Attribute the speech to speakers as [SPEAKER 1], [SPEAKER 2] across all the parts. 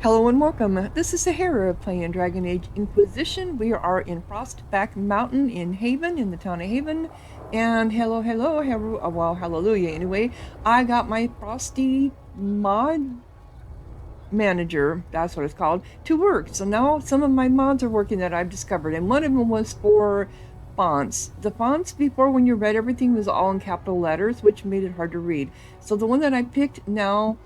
[SPEAKER 1] Hello and welcome. This is Sahara playing Dragon Age Inquisition. We are in Frostback Mountain in Haven, in the town of Haven. And hello, well, hallelujah anyway. I got my Frosty mod manager, that's what it's called, to work. So now some of my mods are working that I've discovered. And one of them was for fonts. The fonts before, when you read everything, was all in capital letters, which made it hard to read. So the one that I picked now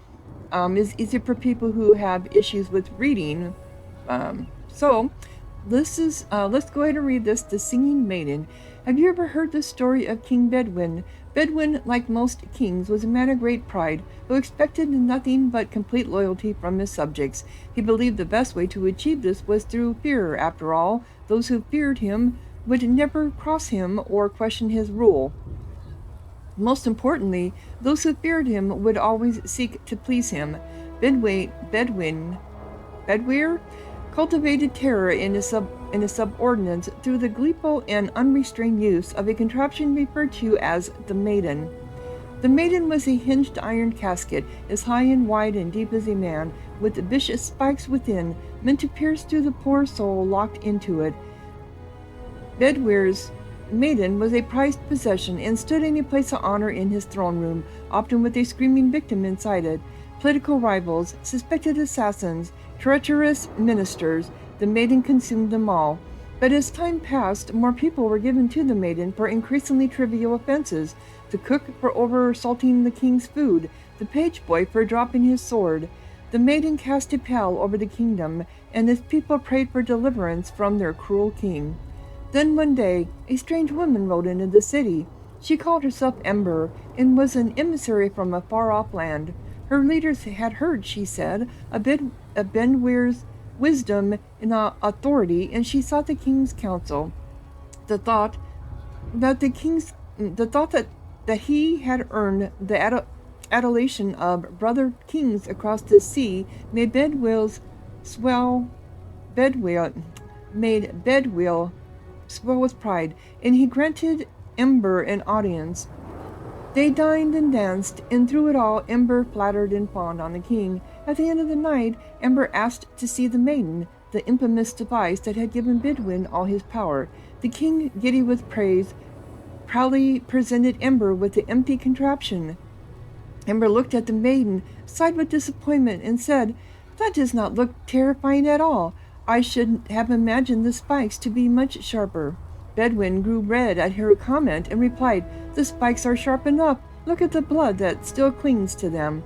[SPEAKER 1] is easier for people who have issues with reading. So this is let's go ahead and read this. The Singing Maiden. Have you ever heard the story of King Bedwin? Bedwin, like most kings, was a man of great pride, who expected nothing but complete loyalty from his subjects. He believed the best way to achieve this was through fear. After all, those who feared him would never cross him or question his rule. Most importantly, those who feared him would always seek to please him. Bedwin cultivated terror in his subordinates through the gleeful and unrestrained use of a contraption referred to as the Maiden. The Maiden was a hinged iron casket, as high and wide and deep as a man, with vicious spikes within, meant to pierce through the poor soul locked into it. Bedwyre's Maiden was a prized possession and stood in a place of honor in his throne room, often with a screaming victim inside it. Political rivals, suspected assassins, treacherous ministers, the Maiden consumed them all. But as time passed, more people were given to the Maiden for increasingly trivial offenses: the cook for over-salting the king's food, the page boy for dropping his sword. The Maiden cast a pall over the kingdom, and its people prayed for deliverance from their cruel king. Then one day, a strange woman rode into the city. She called herself Ember, and was an emissary from a far-off land. Her leaders had heard, she said, of Bedwyre's wisdom and authority, and she sought the king's counsel. The thought that he had earned the adulation of brother kings across the sea made Bedwyre swell with pride, and he granted Ember an audience. They dined and danced, and through it all Ember flattered and fawned on the king. At the end of the night, Ember asked to see the Maiden, the infamous device that had given Bedwin all his power. The king, giddy with praise, proudly presented Ember with the empty contraption. Ember looked at the Maiden, sighed with disappointment, and said, "That does not look terrifying at all. I should have imagined the spikes to be much sharper." Bedwin grew red at her comment and replied, "The spikes are sharp enough. Look at the blood that still clings to them."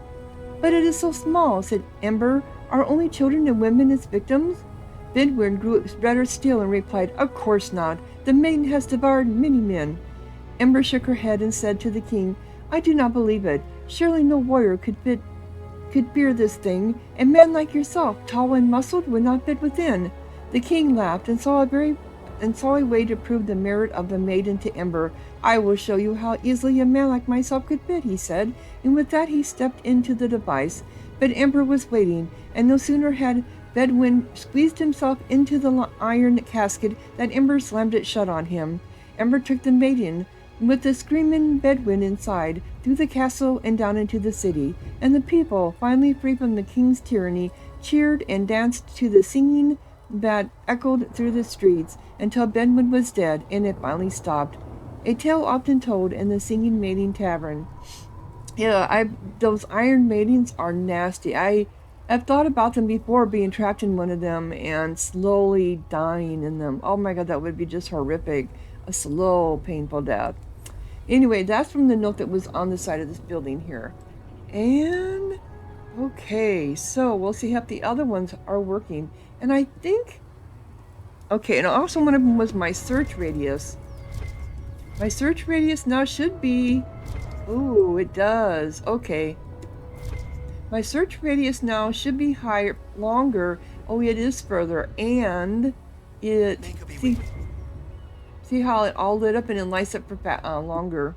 [SPEAKER 1] "But it is so small," said Ember. "Are only children and women its victims?" Bedwin grew redder still and replied, "Of course not. The Maiden has devoured many men." Ember shook her head and said to the king, "I do not believe it. Surely no warrior could fear this thing. A man like yourself, tall and muscled, would not fit within." The king laughed and saw a way to prove the merit of the Maiden to Ember. "I will show you how easily a man like myself could fit," he said, and with that he stepped into the device. But Ember was waiting, and no sooner had Bedwin squeezed himself into the iron casket than Ember slammed it shut on him. Ember took the Maiden, with the screaming Bedwin inside, through the castle and down into the city, and the people, finally free from the king's tyranny, cheered and danced to the singing that echoed through the streets until Bedwin was dead, and it finally stopped. A tale often told in the Singing Maiden Tavern. Yeah, those Iron Maidens are nasty. I've thought about them before, being trapped in one of them and slowly dying in them. Oh my god, that would be just horrific. A slow, painful death. Anyway, that's from the note that was on the side of this building here. And okay, so we'll see if the other ones are working. And I think, okay, and also one of them was my search radius. My search radius now should be, ooh, it does. Okay. My search radius now should be higher, longer. Oh, it is further, and it, see how it all lit up and it lights up for longer.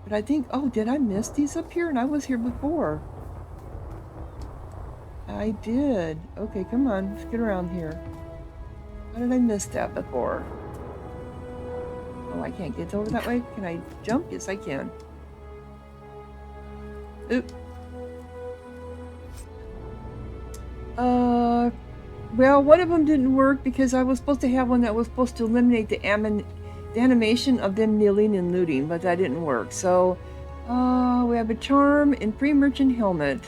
[SPEAKER 1] But I think, oh, did I miss these up here? And I was here before. I did. Okay, come on, let's get around here. How did I miss that before? Oh, I can't get over that way. Can I jump? Yes, I can. Oop. Well, one of them didn't work because I was supposed to have one that was supposed to eliminate the animation of them kneeling and looting, but that didn't work. So, we have a charm and free merchant helmet.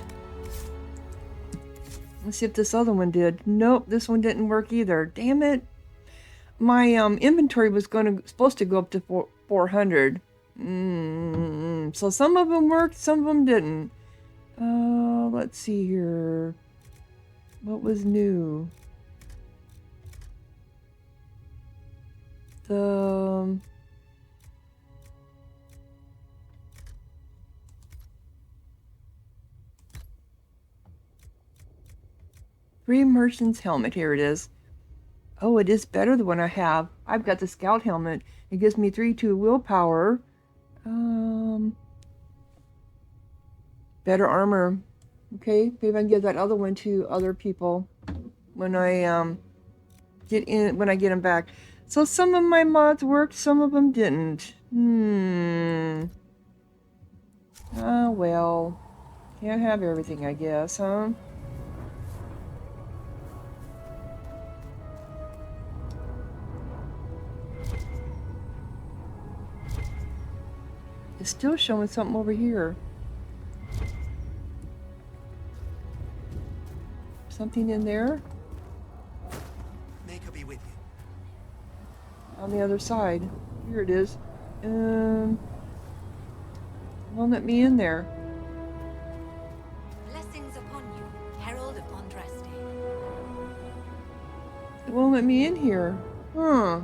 [SPEAKER 1] Let's see if this other one did. Nope, this one didn't work either. Damn it. My inventory was supposed to go up to 400. So some of them worked, some of them didn't. Let's see here. What was new? The free merchant's helmet. Here it is. Oh, it is better than what I have. I've got the scout helmet. It gives me 3-2 willpower. Better armor. Okay, maybe I can give that other one to other people when I get them back. So some of my mods worked, some of them didn't. Oh well. Can't have everything, I guess, huh? It's still showing something over here. Something in there?
[SPEAKER 2] May God be with you.
[SPEAKER 1] On the other side. Here it is. Won't let me in there.
[SPEAKER 3] Blessings upon you, Herald of Andraste.
[SPEAKER 1] It won't let me in here. Huh.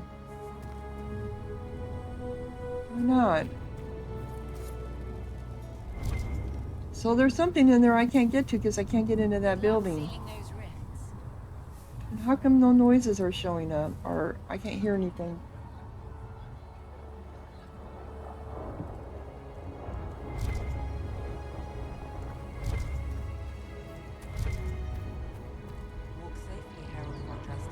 [SPEAKER 1] Why not? So there's something in there I can't get to because I can't get into that building. And how come no noises are showing up? Or I can't hear anything?
[SPEAKER 3] Walk safely, Herald of Andraste.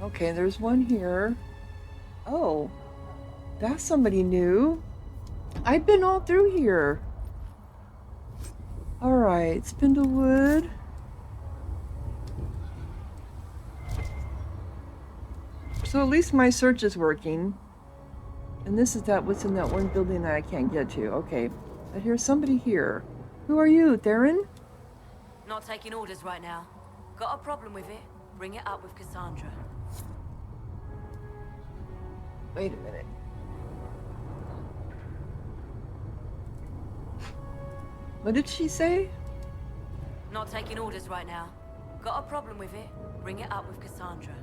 [SPEAKER 1] Okay, there's one here. Oh, that's somebody new. I've been all through here. Alright, Spindlewood. So at least my search is working. And this is what's in that one building that I can't get to. Okay, but here's somebody here. Who are you, Theron?
[SPEAKER 3] Not taking orders right now. Got a problem with it? Bring it up with Cassandra.
[SPEAKER 1] Wait a minute. What did she say?
[SPEAKER 3] Not taking orders right now. Got a problem with it? Bring it up with Cassandra.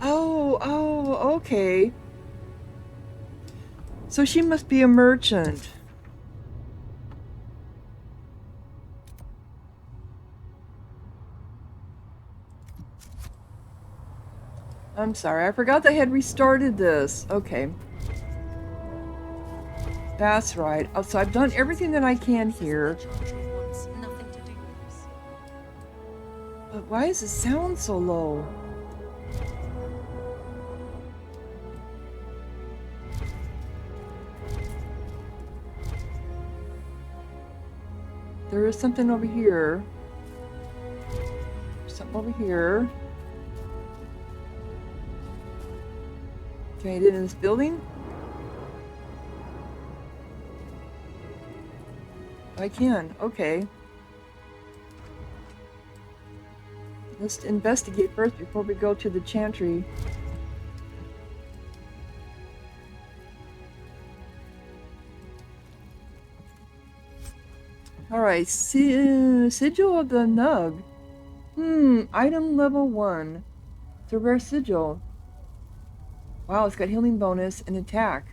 [SPEAKER 1] Oh, okay. So she must be a merchant. I'm sorry, I forgot they had restarted this. Okay. That's right. Oh, so I've done everything that I can here. But why does it sound so low? There is something over here. Something over here. Can I get in this building? I can. Okay. Let's investigate first before we go to the chantry. Alright, sigil of the Nug. Item level 1. It's a rare sigil. Wow, it's got healing bonus and attack.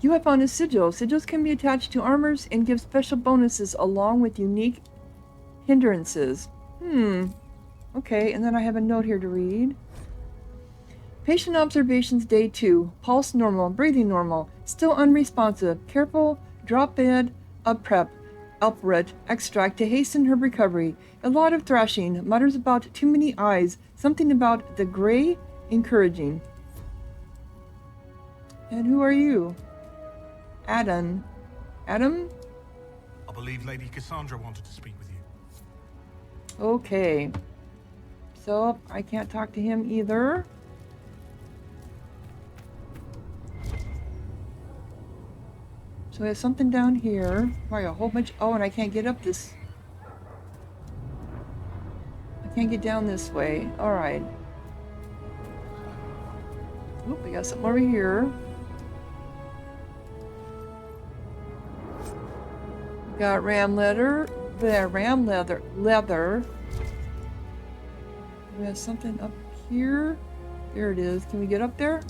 [SPEAKER 1] You have found a sigil. Sigils can be attached to armors and give special bonuses along with unique hindrances. Okay, and then I have a note here to read. Patient observations day 2. Pulse normal, breathing normal, still unresponsive. Careful, drop bed, up prep. Alpret extract to hasten her recovery. A lot of thrashing. Mutters about too many eyes. Something about the gray encouraging. And who are you? Adam. Adam?
[SPEAKER 4] I believe Lady Cassandra wanted to speak with you.
[SPEAKER 1] Okay. So, I can't talk to him either. So we have something down here. Probably a whole bunch. Oh, and I can't get up this. I can't get down this way. Alright. Oop, we got something over here. We got ram leather. Leather. We have something up here. There it is. Can we get up there?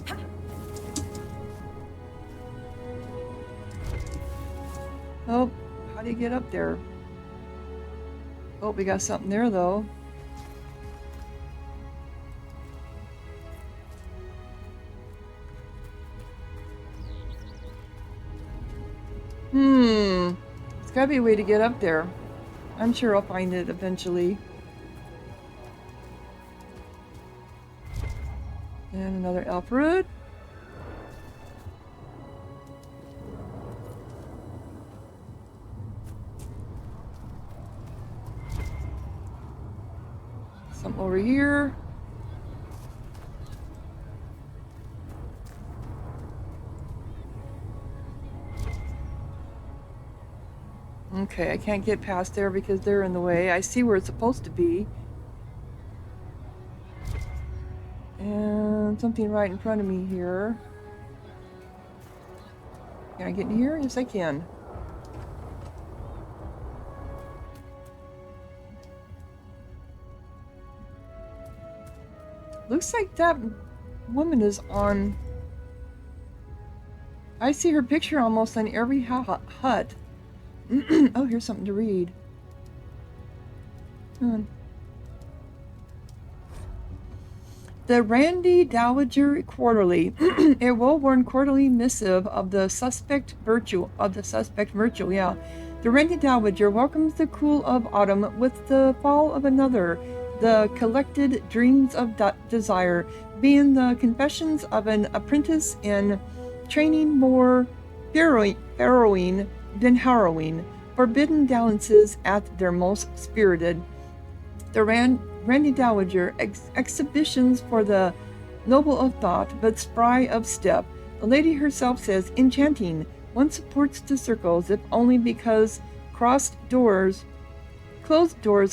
[SPEAKER 1] Oh, how do you get up there? Oh, we got something there though. There's gotta be a way to get up there. I'm sure I'll find it eventually. And another elf root. Some over here. Okay, I can't get past there because they're in the way. I see where it's supposed to be. And something right in front of me here. Can I get in here? Yes, I can. Looks like that woman is on... I see her picture almost on every hut. Oh, here's something to read. Come on. The Randy Dowager Quarterly, a well-worn quarterly missive of the suspect virtue, yeah. The Randy Dowager welcomes the cool of autumn with the fall of another, the collected dreams of desire, being the confessions of an apprentice in training more harrowing than harrowing, forbidden dalliances at their most spirited. The Randy Dowager exhibitions for the noble of thought, but spry of step. The lady herself says, enchanting. One supports the circles, if only because closed doors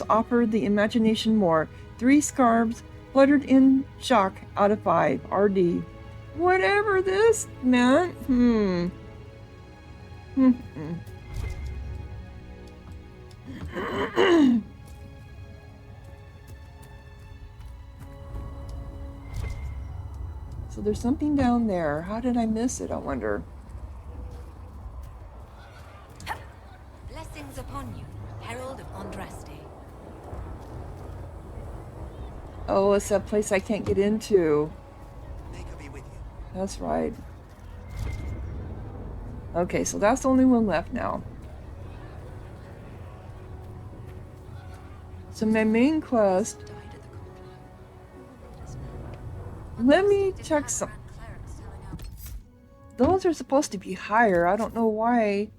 [SPEAKER 1] offer the imagination more. 3 scarves fluttered in shock out of 5. RD. Whatever this meant. So there's something down there. How did I miss it, I wonder?
[SPEAKER 3] Blessings upon you, Herald of Andraste.
[SPEAKER 1] Oh, it's that place I can't get into.
[SPEAKER 2] May God be with you.
[SPEAKER 1] That's right. Okay, so that's the only one left now. So my main quest... Let me check some... Those are supposed to be higher. I don't know why.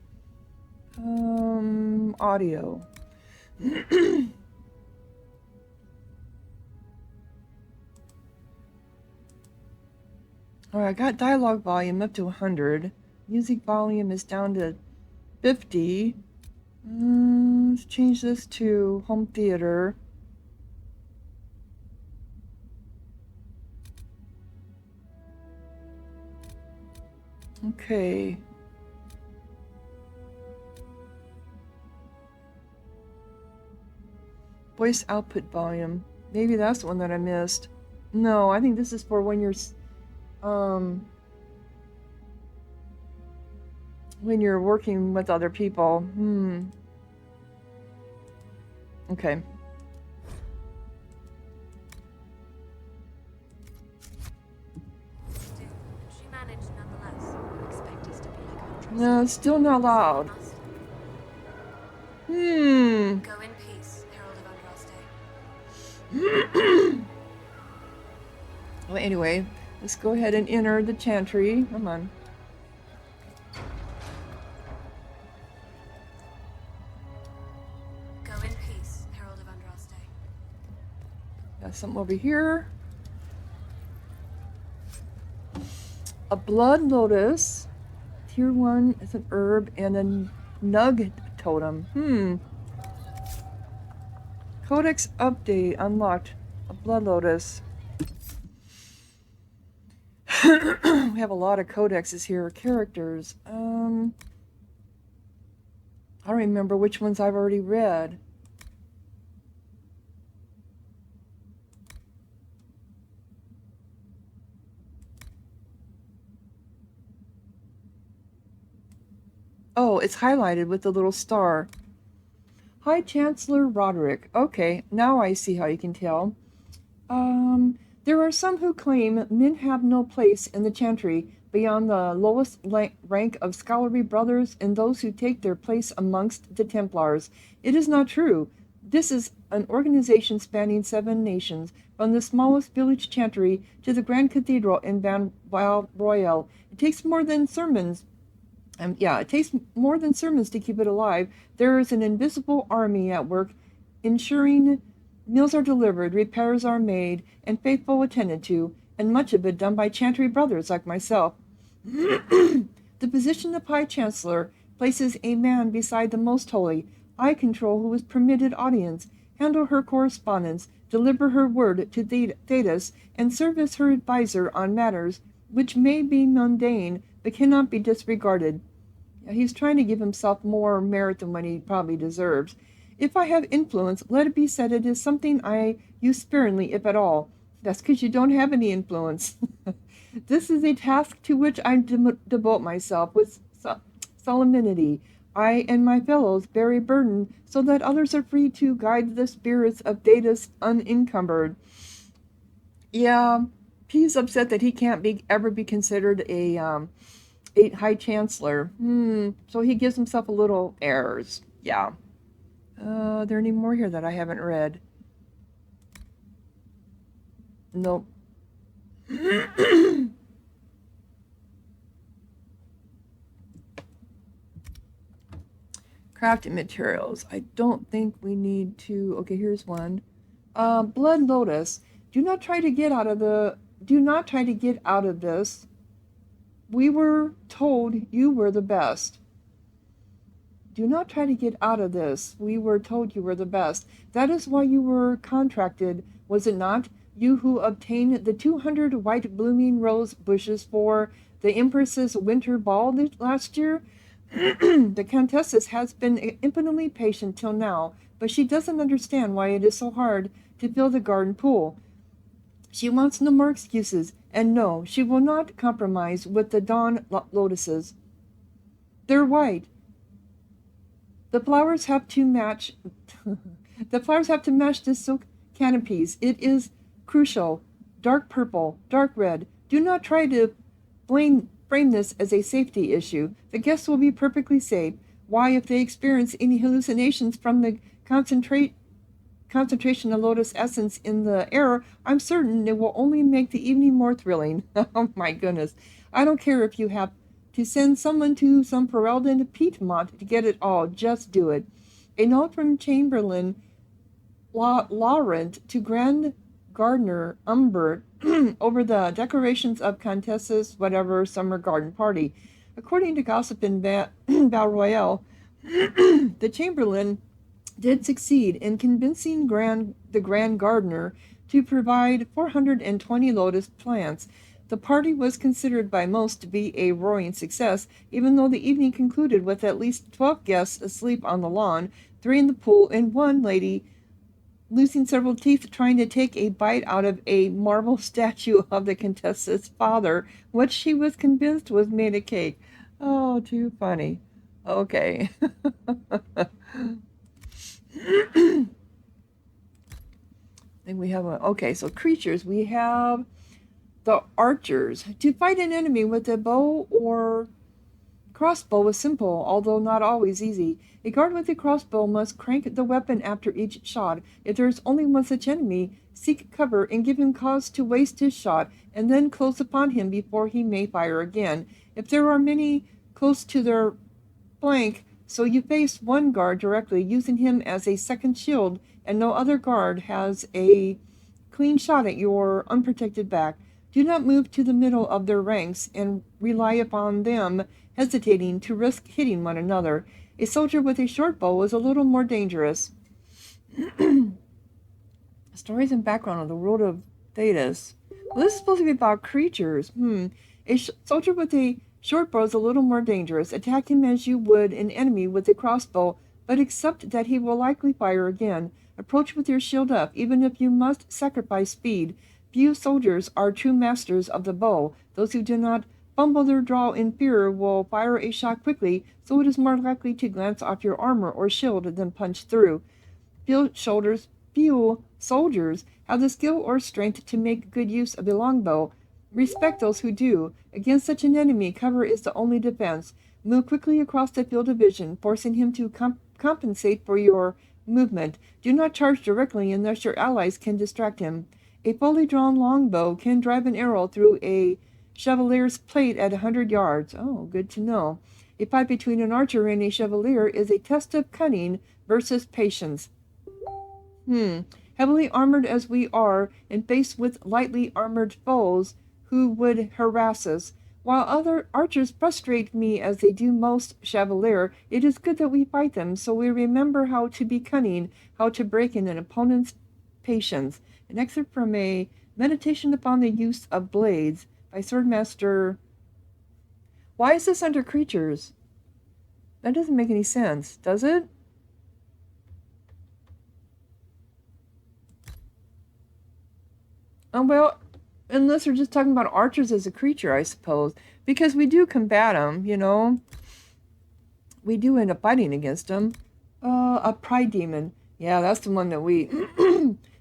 [SPEAKER 1] Audio. Alright, I got dialogue volume up to 100. Music volume is down to 50. Let's change this to home theater. Okay. Voice output volume. Maybe that's the one that I missed. No, I think this is for when you're working with other people. Okay.
[SPEAKER 3] She managed nonetheless. Expect us to be like
[SPEAKER 1] No, it's still not loud.
[SPEAKER 3] Go in peace, Herald of Andraste.
[SPEAKER 1] Well, anyway, let's go ahead and enter the chantry. Come on.
[SPEAKER 3] Go in peace, Herald of Andraste.
[SPEAKER 1] Got something over here. A blood lotus. Tier 1 is an herb and a nug totem. Codex update unlocked. A blood lotus. We have a lot of codexes here. Characters. I don't remember which ones I've already read. Oh, it's highlighted with the little star. Hi, Chancellor Roderick. Okay, now I see how you can tell. There are some who claim men have no place in the chantry beyond the lowest rank of scholarly brothers and those who take their place amongst the Templars. It is not true. This is an organization spanning 7 nations, from the smallest village chantry to the Grand Cathedral in Bioware. It takes more than sermons. It takes more than sermons to keep it alive. There is an invisible army at work, ensuring meals are delivered, repairs are made, and faithful attended to, and much of it done by chantry brothers like myself. The position of High Chancellor places a man beside the Most Holy. I control who is permitted audience, handle her correspondence, deliver her word to Thetis, and serve as her advisor on matters which may be mundane but cannot be disregarded. He's trying to give himself more merit than what he probably deserves. If I have influence, let it be said it is something I use sparingly, if at all. That's because you don't have any influence. This is a task to which I devote myself with solemnity. I and my fellows bear a burden so that others are free to guide the spirits of Thetis unencumbered. Yeah, he's upset that he can't ever be considered a High Chancellor. So he gives himself a little airs. Yeah. Are there any more here that I haven't read? Nope. Crafting materials. I don't think we need to. Okay, here's one. Blood lotus. Do not try to get out of this. We were told you were the best. Do not try to get out of this. We were told you were the best. That is why you were contracted, was it not? You who obtained the 200 white blooming rose bushes for the Empress's winter ball last year? The Countess has been infinitely patient till now, but she doesn't understand why it is so hard to fill the garden pool. She wants no more excuses, and no, she will not compromise with the dawn lotuses. They're white. The flowers have to match the silk canopies. It is crucial. Dark purple, dark red. Do not try to frame this as a safety issue. The guests will be perfectly safe. Why, if they experience any hallucinations from the concentration of lotus essence in the air, I'm certain it will only make the evening more thrilling. Oh my goodness. I don't care if you have to send someone to some Ferelden Piedmont to get it all. Just do it. A note from Chamberlain Laurent to Grand Gardener Umbert over the decorations of Countess's whatever summer garden party. According to gossip in Bioware, the Chamberlain did succeed in convincing the Grand Gardener to provide 420 lotus plants. The party was considered by most to be a roaring success, even though the evening concluded with at least 12 guests asleep on the lawn, 3 in the pool, and one lady losing several teeth trying to take a bite out of a marble statue of the Countess's father, which she was convinced was made of cake. Oh, too funny. Okay. Then we have okay, so creatures. We have the archers. To fight an enemy with a bow or Crossbow was simple, although not always easy. A guard with a crossbow must crank the weapon after each shot. If there is only one such enemy, seek cover and give him cause to waste his shot, and then close upon him before he may fire again. If there are many close to their flank, so you face one guard directly, using him as a second shield, and no other guard has a clean shot at your unprotected back. Do not move to the middle of their ranks and rely upon them hesitating to risk hitting one another. A soldier with a short bow is a little more dangerous. Stories and background of the world of Thetis. Well, this is supposed to be about creatures. A soldier with a short bow is a little more dangerous. Attack him as you would an enemy with a crossbow, but accept that he will likely fire again. Approach with your shield up, even if you must sacrifice speed. Few soldiers are true masters of the bow. Those who do not fumble their draw in fear will fire a shot quickly, so it is more likely to glance off your armor or shield than punch through. Few soldiers have the skill or strength to make good use of a longbow. Respect those who do. Against such an enemy, cover is the only defense. Move quickly across the field of vision, forcing him to compensate for your movement. Do not charge directly unless your allies can distract him. A fully drawn longbow can drive an arrow through a chevalier's plate at 100 yards. Oh, good to know. A fight between an archer and a chevalier is a test of cunning versus patience. Heavily armored as we are, and faced with lightly armored foes who would harass us, while other archers frustrate me as they do most chevalier, it is good that we fight them, so we remember how to be cunning, how to break in an opponent's patience. An excerpt from a Meditation upon the Use of Blades by Swordmaster. Why is this under creatures? That doesn't make any sense, does it? Well, unless we're just talking about archers as a creature, I suppose. Because we do combat them, you know. We do end up fighting against them. A pride demon. Yeah, that's the one that we...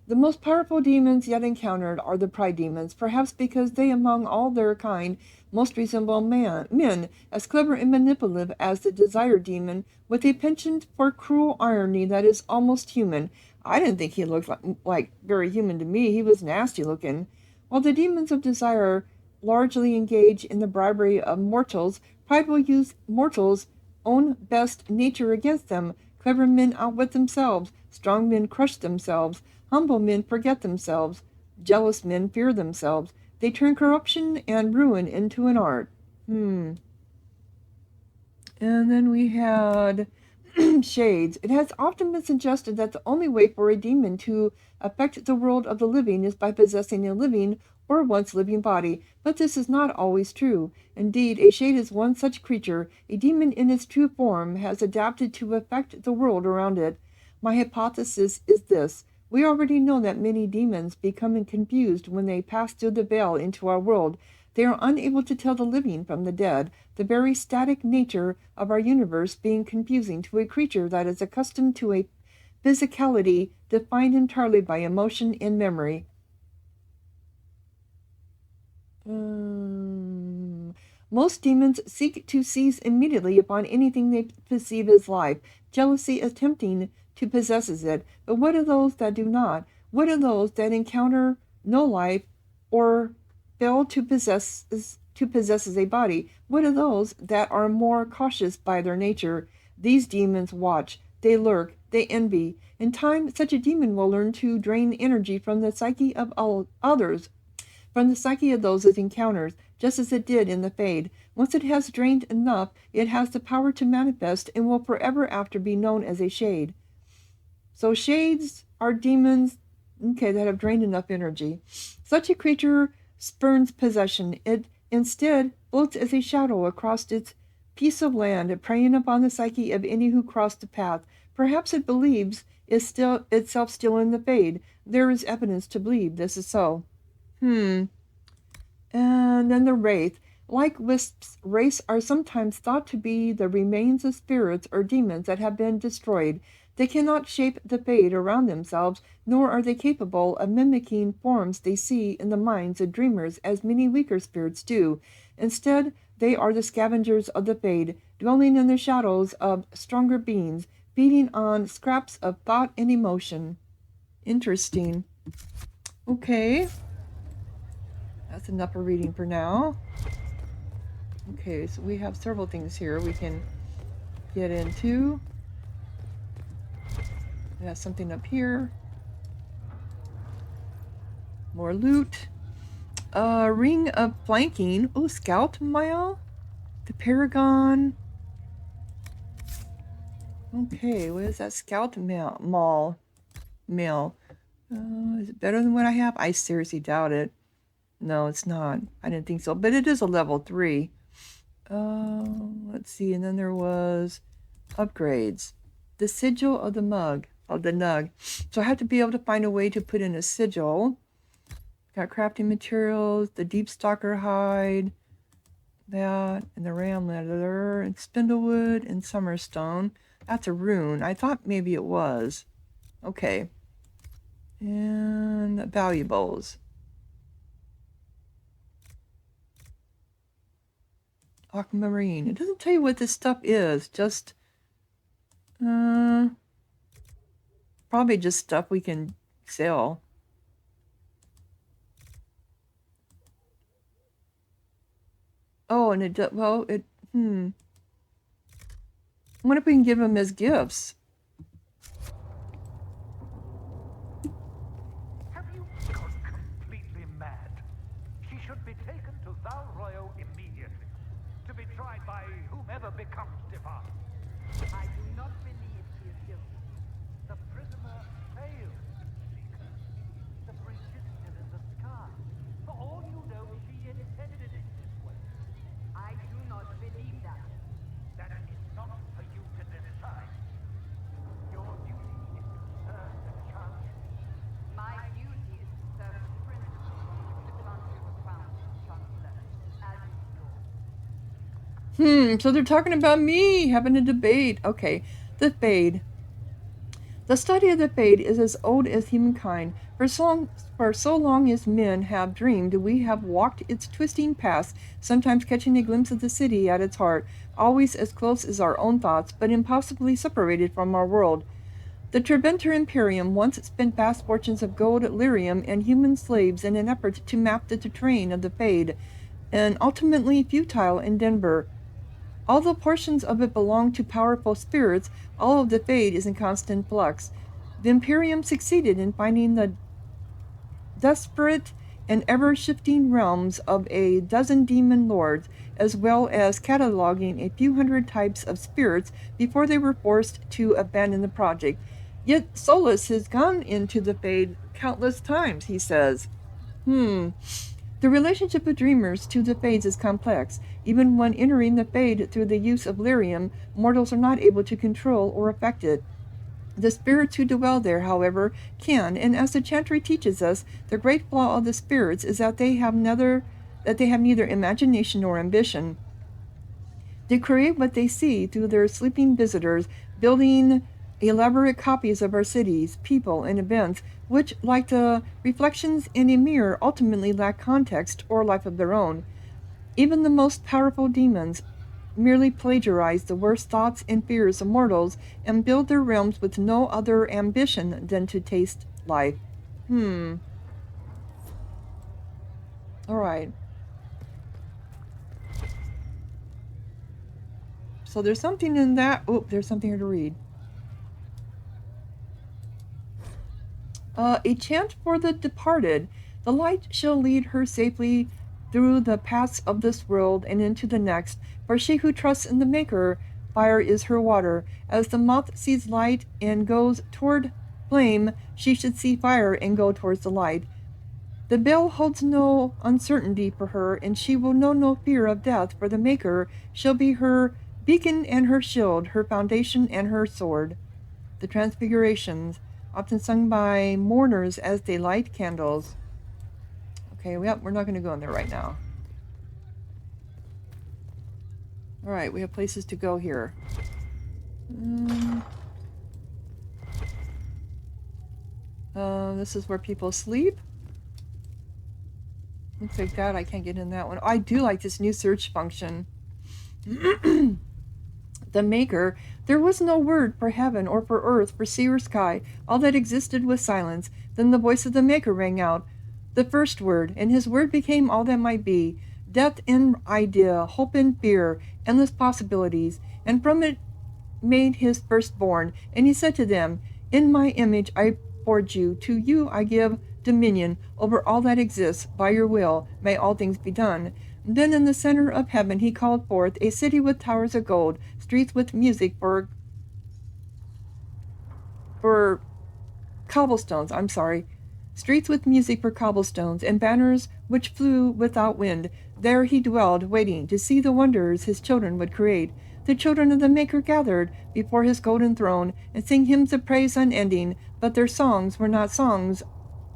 [SPEAKER 1] The most powerful demons yet encountered are the pride demons, perhaps because they, among all their kind, most resemble men, as clever and manipulative as the desire demon, with a penchant for cruel irony that is almost human. I didn't think he looked like very human to me. He was nasty looking. While the demons of desire largely engage in the bribery of mortals, pride will use mortals' own best nature against them. Clever men outwit themselves. Strong men crush themselves. Humble men forget themselves. Jealous men fear themselves. They turn corruption and ruin into an art. And then we had shades. It has often been suggested that the only way for a demon to affect the world of the living is by possessing a living or once living body, but this is not always true. Indeed, a shade is one such creature. A demon in its true form has adapted to affect the world around it. My hypothesis is this. We already know that many demons become confused when they pass through the veil into our world. They are unable to tell the living from the dead, the very static nature of our universe being confusing to a creature that is accustomed to a physicality defined entirely by emotion and memory. Most demons seek to seize immediately upon anything they perceive as life, jealousy attempting to possess it. But what of those that do not? What of those that encounter no life or fail to possess a body? What of those that are more cautious by their nature? These demons watch, they lurk, they envy. In time, such a demon will learn to drain energy from the psyche of others, from the psyche of those it encounters, just as it did in the Fade. Once it has drained enough, it has the power to manifest and will forever after be known as a shade. So shades are demons, that have drained enough energy. Such a creature spurns possession. It instead floats as a shadow across its piece of land, preying upon the psyche of any who cross the path. Perhaps it believes itself still in the Fade. There is evidence to believe this is so. And then the Wraith. Like wisps, wraiths are sometimes thought to be the remains of spirits or demons that have been destroyed. They cannot shape the Fade around themselves, nor are they capable of mimicking forms they see in the minds of dreamers as many weaker spirits do. Instead, they are the scavengers of the Fade. dwelling in the shadows of stronger beings, feeding on scraps of thought and emotion. Interesting. Okay. That's enough of reading for now. Okay, so we have several things here we can get into. We have something up here. More loot. Ring of flanking. Oh, scout mile. The Paragon. Okay, what is that scout mail? Is it better than what I have? I seriously doubt it. No, it's not. I didn't think so, but it is a level 3. Let's see, and then there was upgrades. The sigil of the nug. So I have to be able to find a way to put in a sigil. Got crafting materials, the deep stalker hide, that, and the ram leather, and spindlewood, and summerstone. That's a rune. I thought maybe it was. Okay. And valuables. Aquamarine. It doesn't tell you what this stuff is. Just, probably just stuff we can sell. Oh, and it does, well, I wonder if we can give them as gifts.
[SPEAKER 5] Have you gone completely mad? She should be taken to Val Royo immediately, to be tried by whomever becomes default.
[SPEAKER 6] I do not believe she is guilty.
[SPEAKER 5] The prisoner failed to seek her. The bridge is still in the sky. For all you know, she intended it this way.
[SPEAKER 6] I do not believe that.
[SPEAKER 5] That is not for you to decide. Your duty is to serve the Chancellor.
[SPEAKER 6] My duty is to serve the principles on which the Chancellor was founded, Chancellor, as is yours.
[SPEAKER 1] So they're talking about me having a debate. Okay, the Fade. The study of the Fade is as old as humankind. For so long as men have dreamed, we have walked its twisting paths, sometimes catching a glimpse of the city at its heart, always as close as our own thoughts, but impossibly separated from our world. The Treventer Imperium once spent vast fortunes of gold, lyrium, and human slaves in an effort to map the terrain of the Fade, an ultimately futile endeavor. Although portions of it belong to powerful spirits, all of the Fade is in constant flux. The Imperium succeeded in finding the desperate and ever-shifting realms of a dozen demon lords, as well as cataloging a few hundred types of spirits before they were forced to abandon the project. Yet Solas has gone into the Fade countless times, he says. The relationship of dreamers to the Fades is complex. Even when entering the Fade through the use of lyrium, mortals are not able to control or affect it. The spirits who dwell there, however, can, and as the Chantry teaches us, the great flaw of the spirits is that they have neither imagination nor ambition. They create what they see through their sleeping visitors, building elaborate copies of our cities, people, and events, which, like the reflections in a mirror, ultimately lack context or life of their own. Even the most powerful demons merely plagiarize the worst thoughts and fears of mortals and build their realms with no other ambition than to taste life. Alright. So there's something in that. Oh, there's something here to read. A chant for the departed. The light shall lead her safely through the paths of this world and into the next. For she who trusts in the Maker, fire is her water. As the moth sees light and goes toward flame, she should see fire and go towards the light. The bell holds no uncertainty for her, and she will know no fear of death, for the Maker shall be her beacon and her shield, her foundation and her sword. The Transfigurations, often sung by mourners as they light candles. Okay, we're not going to go in there right now. Alright, we have places to go here. This is where people sleep. Looks like that. I can't get in that one. I do like this new search function. The Maker. There was no word for heaven or for earth, for sea or sky. All that existed was silence. Then the voice of the Maker rang out, the first word, and his word became all that might be. Death in idea, hope in fear, endless possibilities. And from it made his firstborn. And he said to them, in my image I forged you. To you I give dominion over all that exists. By your will may all things be done. Then in the center of heaven he called forth a city with towers of gold, streets with music for cobblestones, streets with music for cobblestones, and banners which flew without wind. There he dwelled, waiting to see the wonders his children would create. The children of the Maker gathered before his golden throne, and sang hymns of praise unending, but their songs were not songs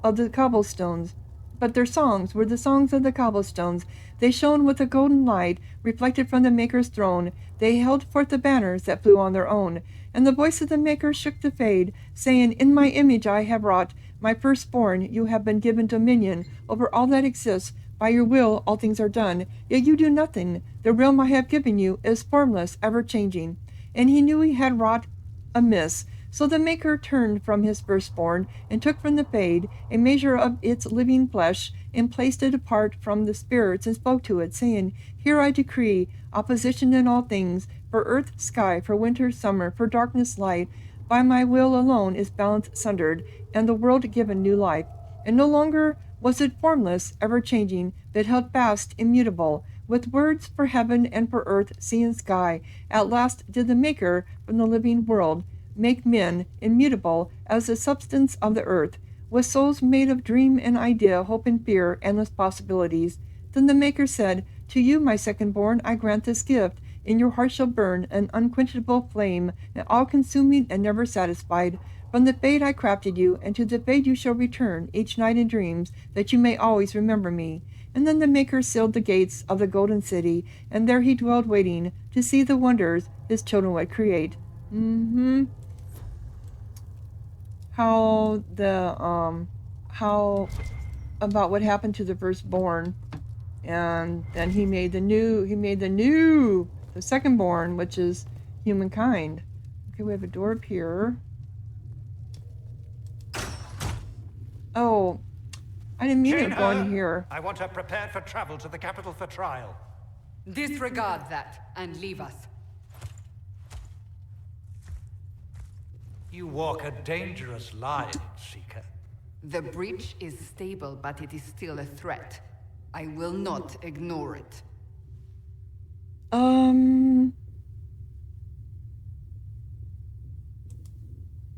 [SPEAKER 1] of the cobblestones. But their songs were the songs of the cobblestones. They shone with a golden light, reflected from the Maker's throne. They held forth the banners that flew on their own. And the voice of the Maker shook the fade, saying, in my image I have wrought, my firstborn, you have been given dominion over all that exists. By your will all things are done, yet you do nothing. The realm I have given you is formless, ever-changing. And he knew he had wrought amiss. So the Maker turned from his firstborn, and took from the fade a measure of its living flesh, and placed it apart from the spirits, and spoke to it, saying, here I decree opposition in all things, for earth, sky, for winter, summer, for darkness, light. By my will alone is balance sundered, and the world given new life. And no longer was it formless, ever-changing, but held fast, immutable, with words for heaven and for earth, sea and sky. At last did the Maker from the living world make men immutable as the substance of the earth, with souls made of dream and idea, hope and fear, endless possibilities. Then the Maker said, to you, my second-born, I grant this gift. In your heart shall burn an unquenchable flame, and all-consuming and never satisfied. From the fade I crafted you, and to the fade you shall return, each night in dreams, that you may always remember me. And then the Maker sealed the gates of the golden city, and there he dwelled waiting to see the wonders his children would create. How about what happened to the firstborn, and then he made the secondborn, which is humankind. Okay, we have a door up here. Oh, I didn't mean to go in here.
[SPEAKER 5] I want her prepared for travel to the capital for trial.
[SPEAKER 6] Disregard that and leave us.
[SPEAKER 5] You walk a dangerous line, Seeker.
[SPEAKER 6] The breach is stable, but it is still a threat. I will not ignore it.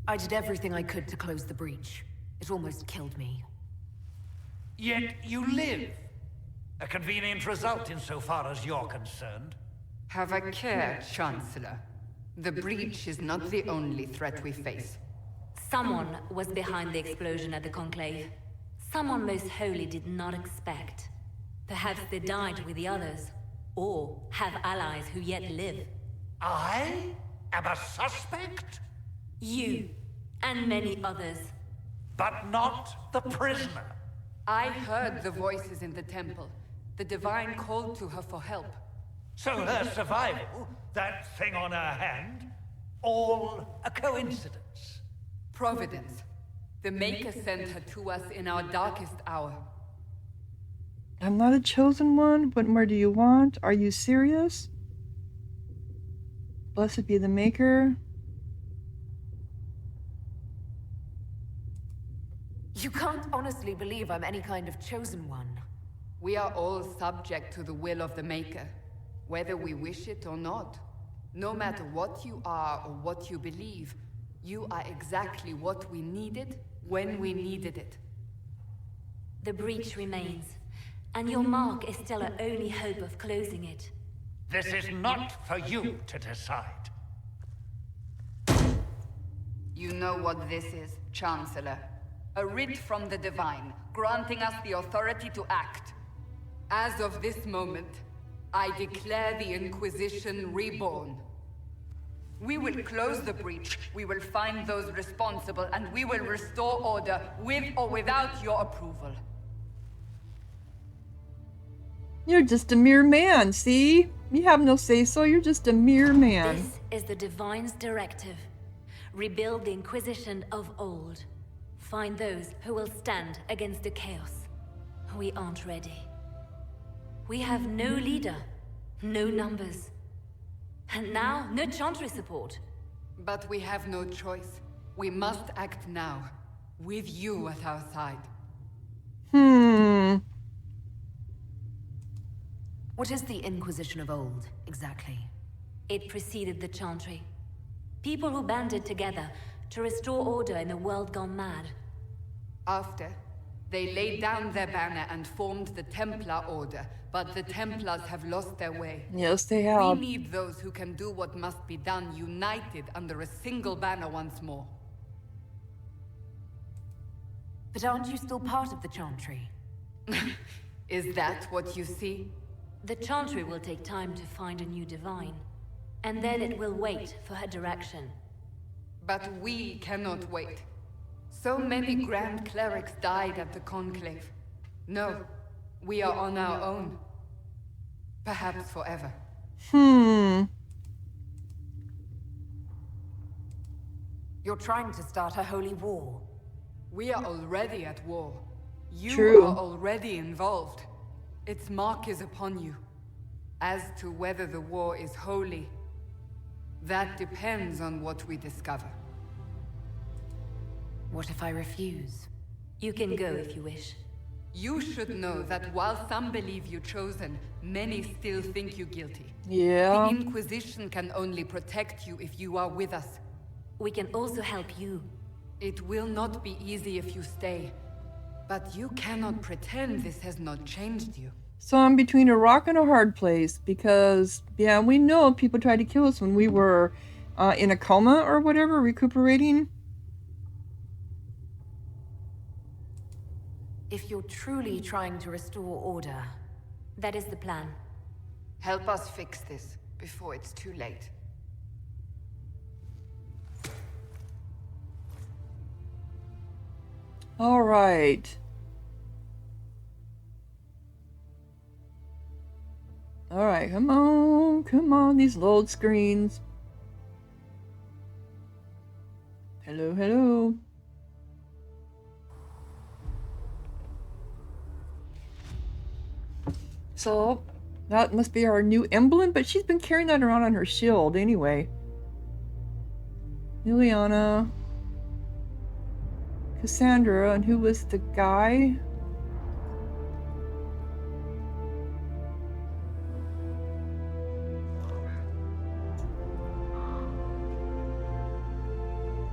[SPEAKER 3] I did everything I could to close the breach. It almost killed me.
[SPEAKER 5] Yet you live. A convenient result insofar as you're concerned.
[SPEAKER 6] Have a care, Chancellor. The breach is not the only threat we face.
[SPEAKER 3] Someone was behind the explosion at the Conclave. Someone most holy did not expect. Perhaps they died with the others, or have allies who yet live.
[SPEAKER 5] I am a suspect?
[SPEAKER 3] You, and many others.
[SPEAKER 5] But not the prisoner.
[SPEAKER 6] I heard the voices in the temple. The Divine called to her for help.
[SPEAKER 5] So her survival, that thing on her hand, all a coincidence.
[SPEAKER 6] Providence. The Maker sent her to us in our darkest hour.
[SPEAKER 1] I'm not a chosen one. What more do you want? Are you serious? Blessed be the Maker.
[SPEAKER 3] You can't honestly believe I'm any kind of chosen one.
[SPEAKER 6] We are all subject to the will of the Maker, whether we wish it or not. No matter what you are or what you believe, you are exactly what we needed when we needed it.
[SPEAKER 3] The breach remains, and your mark is still our only hope of closing it.
[SPEAKER 5] This is not for you to decide.
[SPEAKER 6] You know what this is, Chancellor. A writ from the Divine, granting us the authority to act. As of this moment, I declare the Inquisition reborn. We will close the breach, we will find those responsible, and we will restore order, with or without your approval.
[SPEAKER 1] You're just a mere man, see? You have no say-so, you're just a mere man.
[SPEAKER 3] This is the Divine's directive. Rebuild the Inquisition of old. Find those who will stand against the chaos. We aren't ready. We have no leader, no numbers. And now, no Chantry support.
[SPEAKER 6] But we have no choice. We must act now, with you at our side.
[SPEAKER 7] What is the Inquisition of old, exactly?
[SPEAKER 3] It preceded the Chantry. People who banded together to restore order in a world gone mad.
[SPEAKER 6] After, they laid down their banner and formed the Templar Order, but the Templars have lost their way.
[SPEAKER 1] Yes, they
[SPEAKER 6] We
[SPEAKER 1] have.
[SPEAKER 6] need those who can do what must be done, united under a single banner once more.
[SPEAKER 7] But aren't you still part of the Chantry?
[SPEAKER 6] Is that what you see?
[SPEAKER 3] The Chantry will take time to find a new Divine. And then it will wait for her direction.
[SPEAKER 6] But we cannot wait. So many Grand Clerics died at the Conclave. No, we are on our own. Perhaps forever.
[SPEAKER 7] You're trying to start a holy war.
[SPEAKER 6] We are already at war. You
[SPEAKER 1] True.
[SPEAKER 6] are already involved. Its mark is upon you. As to whether the war is holy, that depends on what we discover.
[SPEAKER 7] What if I refuse?
[SPEAKER 3] You can go if you wish.
[SPEAKER 6] You should know that while some believe you chosen, many still think you guilty.
[SPEAKER 1] Yeah.
[SPEAKER 6] The Inquisition can only protect you if you are with us.
[SPEAKER 3] We can also help you.
[SPEAKER 6] It will not be easy if you stay. But you cannot pretend this has not changed you.
[SPEAKER 1] So I'm between a rock and a hard place because, yeah, we know people tried to kill us when we were in a coma or whatever, recuperating.
[SPEAKER 7] If you're truly trying to restore order,
[SPEAKER 3] That is the plan.
[SPEAKER 6] Help us fix this before it's too late.
[SPEAKER 1] All right. All right, come on, these load screens. Hello, hello. So, that must be our new emblem, but she's been carrying that around on her shield anyway. Liliana. Cassandra, and who was the guy?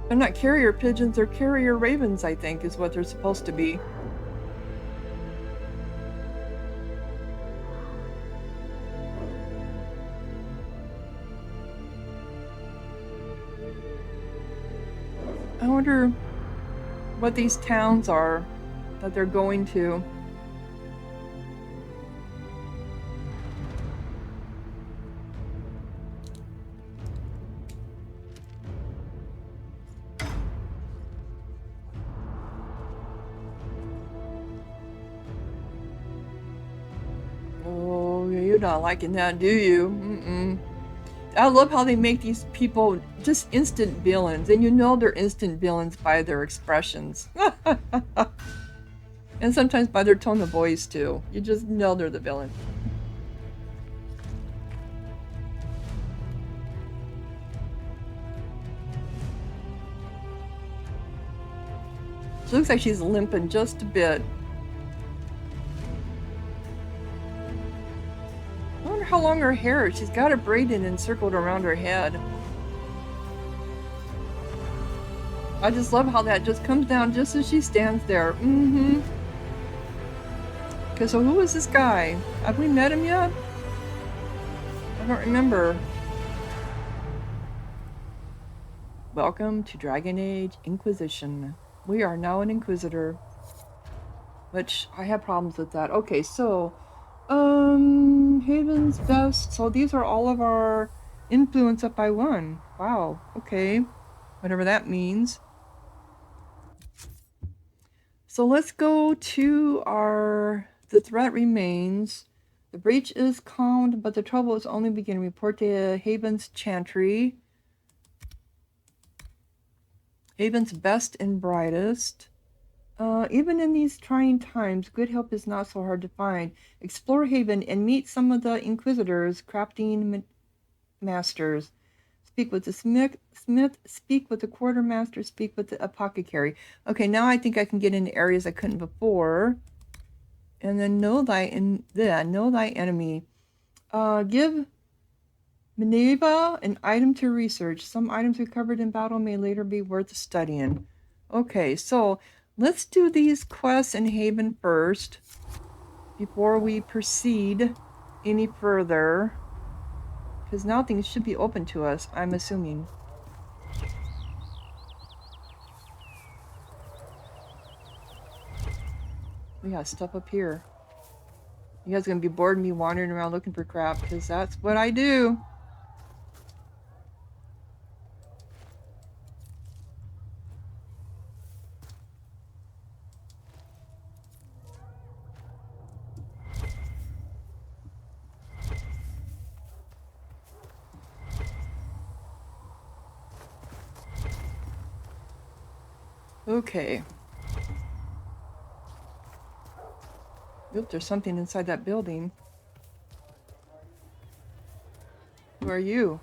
[SPEAKER 1] They're not carrier pigeons, they're carrier ravens, I think, is what they're supposed to be. I wonder what these towns are that they're going to. Oh, you're not liking that, do you? Mm-mm. I love how they make these people just instant villains, and you know they're instant villains by their expressions. And sometimes by their tone of voice, too. You just know they're the villain. She looks like she's limping just a bit. I wonder how long her hair is. She's got it braided and encircled around her head. I just love how that just comes down just as she stands there. Mm-hmm. Okay, so who is this guy? Have we met him yet? I don't remember. Welcome to Dragon Age Inquisition. We are now an Inquisitor. Which, I have problems with that. Okay, so... Haven's Best. So these are all of our influence up by 1. Wow, okay. Whatever that means. So let's go to our... The threat remains. The breach is calmed, but the trouble is only beginning. Report to Haven's Chantry. Haven's best and brightest. Even in these trying times, good help is not so hard to find. Explore Haven and meet some of the Inquisitors, crafting masters. Speak with the smith, speak with the quartermaster, speak with the apothecary. Okay, now I think I can get into areas I couldn't before. And then know thy enemy. Give Minerva an item to research. Some items recovered in battle may later be worth studying. Okay, so let's do these quests in Haven first before we proceed any further. Because now things should be open to us, I'm assuming. We got stuff up here. You guys are going to be bored of me wandering around looking for crap, because that's what I do. Okay. Oop, there's something inside that building. Who are you?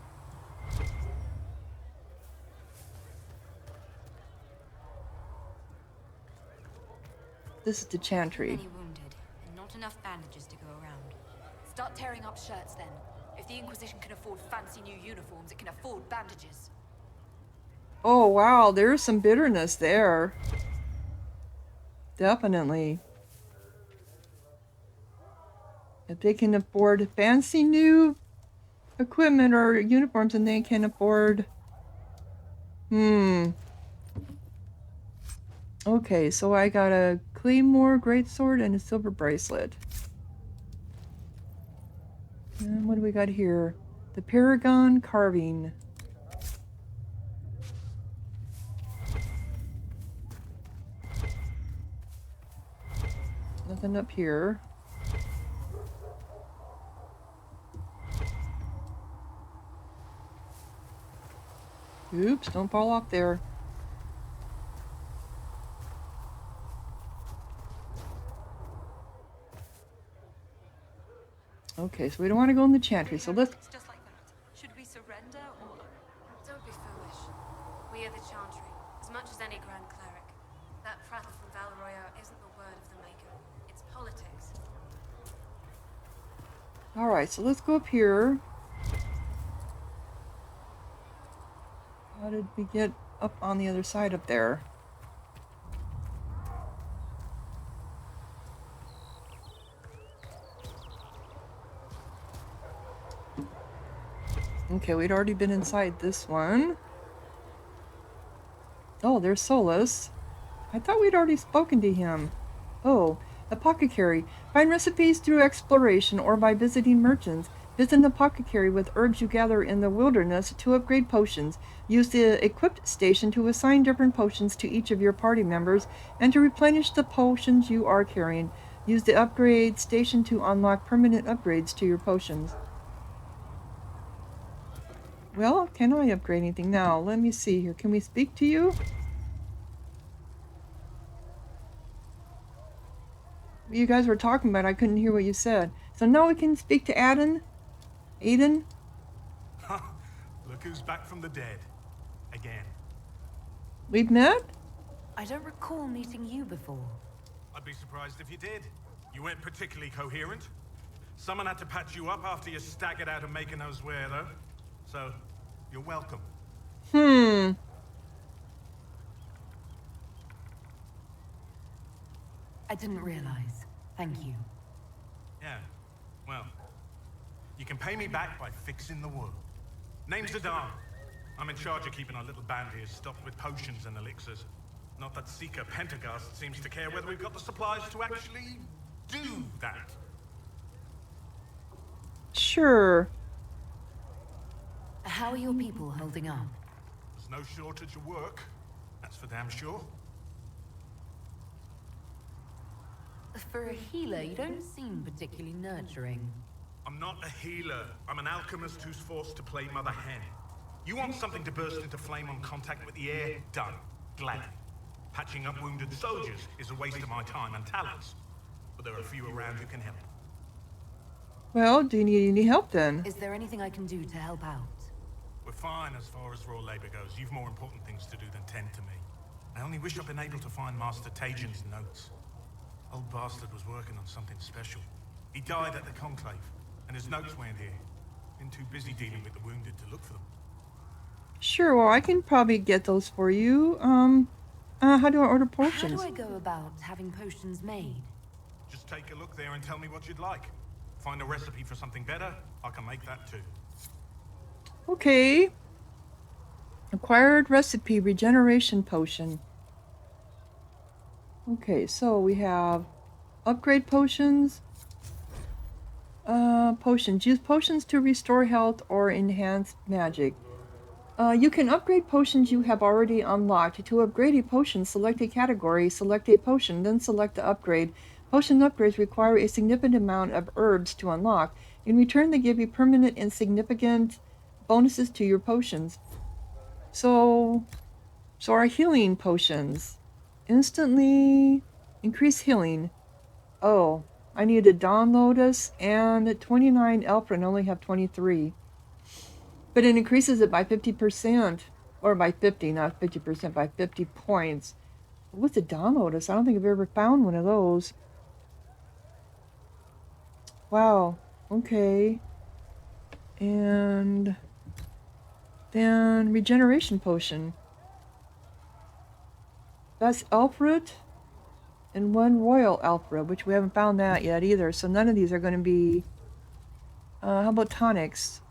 [SPEAKER 1] This is the chantry.
[SPEAKER 8] Many wounded, and not enough bandages to go around. Start tearing up shirts then. If the Inquisition can afford fancy new uniforms, it can afford bandages.
[SPEAKER 1] Oh wow, there's some bitterness there. Definitely. If they can afford fancy new equipment or uniforms, then they can afford... Okay, so I got a claymore, greatsword, and a silver bracelet. And what do we got here? The Paragon carving. Nothing up here. Oops, don't fall off there. Okay, so we don't want to go in the chantry, so let's...
[SPEAKER 8] It's just like that. Should we surrender or... Don't be foolish. We are the Chantry, as much as any Grand Cleric. That prattle from Valroya isn't the word of the Maker. It's politics.
[SPEAKER 1] Alright, so let's go up here. How did we get up on the other side up there? Okay, we'd already been inside this one. Oh, there's Solas. I thought we'd already spoken to him. Oh, apothecary. Find recipes through exploration or by visiting merchants. Visit an apothecary with herbs you gather in the wilderness to upgrade potions. Use the equipped station to assign different potions to each of your party members and to replenish the potions you are carrying. Use the upgrade station to unlock permanent upgrades to your potions. Well, can I upgrade anything now? Let me see here. Can we speak to you? You guys were talking about, I couldn't hear what you said. So now we can speak to Aiden?
[SPEAKER 4] Look who's back from the dead. Again.
[SPEAKER 1] We've met?
[SPEAKER 7] I don't recall meeting you before.
[SPEAKER 4] I'd be surprised if you did. You weren't particularly coherent. Someone had to patch you up after you staggered out of making those wear, though. So, you're welcome.
[SPEAKER 7] I didn't realize. Thank you.
[SPEAKER 4] Yeah, well, you can pay me back by fixing the world. Name's Adam. I'm in charge of keeping our little band here stocked with potions and elixirs. Not that Seeker Pentagast seems to care whether we've got the supplies to actually do that.
[SPEAKER 1] Sure.
[SPEAKER 7] How are your people holding up?
[SPEAKER 4] There's no shortage of work, that's for damn sure.
[SPEAKER 7] For a healer, you don't seem particularly nurturing.
[SPEAKER 4] I'm not a healer. I'm an alchemist who's forced to play Mother Hen. You want something to burst into flame on contact with the air? Done. Gladly. Patching up wounded soldiers is a waste of my time and talents. But there are a few around who can help.
[SPEAKER 1] Well, do you need any help then?
[SPEAKER 7] Is there anything I can do to help out?
[SPEAKER 4] We're fine as far as raw labor goes. You've more important things to do than tend to me. I only wish I'd been able to find Master Tajin's notes. Old bastard was working on something special. He died at the Conclave, and his notes weren't here. Been too busy dealing with the wounded to look for them.
[SPEAKER 1] Sure, well, I can probably get those for you. How do I order potions?
[SPEAKER 7] How do I go about having potions made?
[SPEAKER 4] Just take a look there and tell me what you'd like. Find a recipe for something better, I can make that too.
[SPEAKER 1] Okay. Acquired recipe, regeneration potion. Okay, so we have upgrade potions. Potions. Use potions to restore health or enhance magic. You can upgrade potions you have already unlocked. To upgrade a potion, select a category, select a potion, then select the upgrade. Potion upgrades require a significant amount of herbs to unlock. In return, they give you permanent and significant bonuses to your potions. So our healing potions. Instantly increase healing. Oh, I need a Dawn Lotus and 29 Elfra and only have 23. But it increases it by 50%. Or by 50, not 50%, by 50 points. What's a Dawn Lotus? I don't think I've ever found one of those. Wow. Okay. And then regeneration potion. That's Elfrit and one royal Elfrit, which we haven't found that yet either. So none of these are going to be... how about tonics?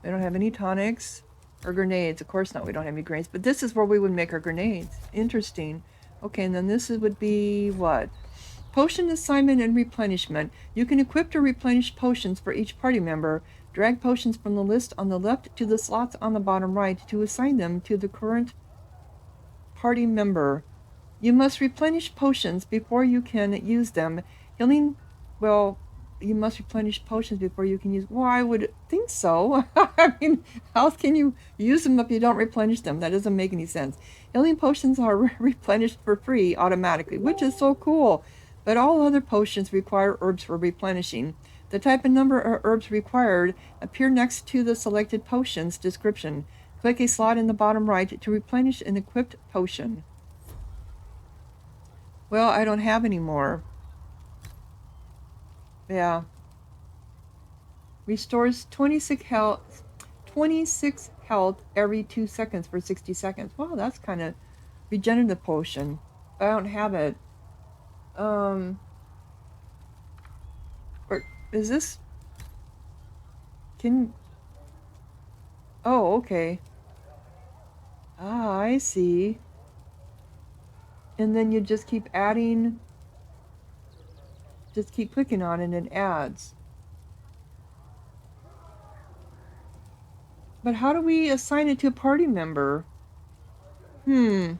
[SPEAKER 1] We don't have any tonics. Or grenades. Of course not, we don't have any grenades. But this is where we would make our grenades. Interesting. Okay, and then this would be what? Potion assignment and replenishment. You can equip or replenish potions for each party member. Drag potions from the list on the left to the slots on the bottom right to assign them to the current party member. You must replenish potions before you can use them. Healing, well, you must replenish potions before you can use... Well, I would think so. I mean, how else can you use them if you don't replenish them? That doesn't make any sense. Healing potions are replenished for free automatically, which is so cool. But all other potions require herbs for replenishing. The type and number of herbs required appear next to the selected potion's description. Click a slot in the bottom right to replenish an equipped potion. Well, I don't have any more. Yeah. Restores 26 health every 2 seconds for 60 seconds. Wow, that's kind of regenerative potion. I don't have it. Or is this... Can... Oh, okay. Ah, I see. And then you just keep adding... Just keep clicking on it and it adds. But how do we assign it to a party member? So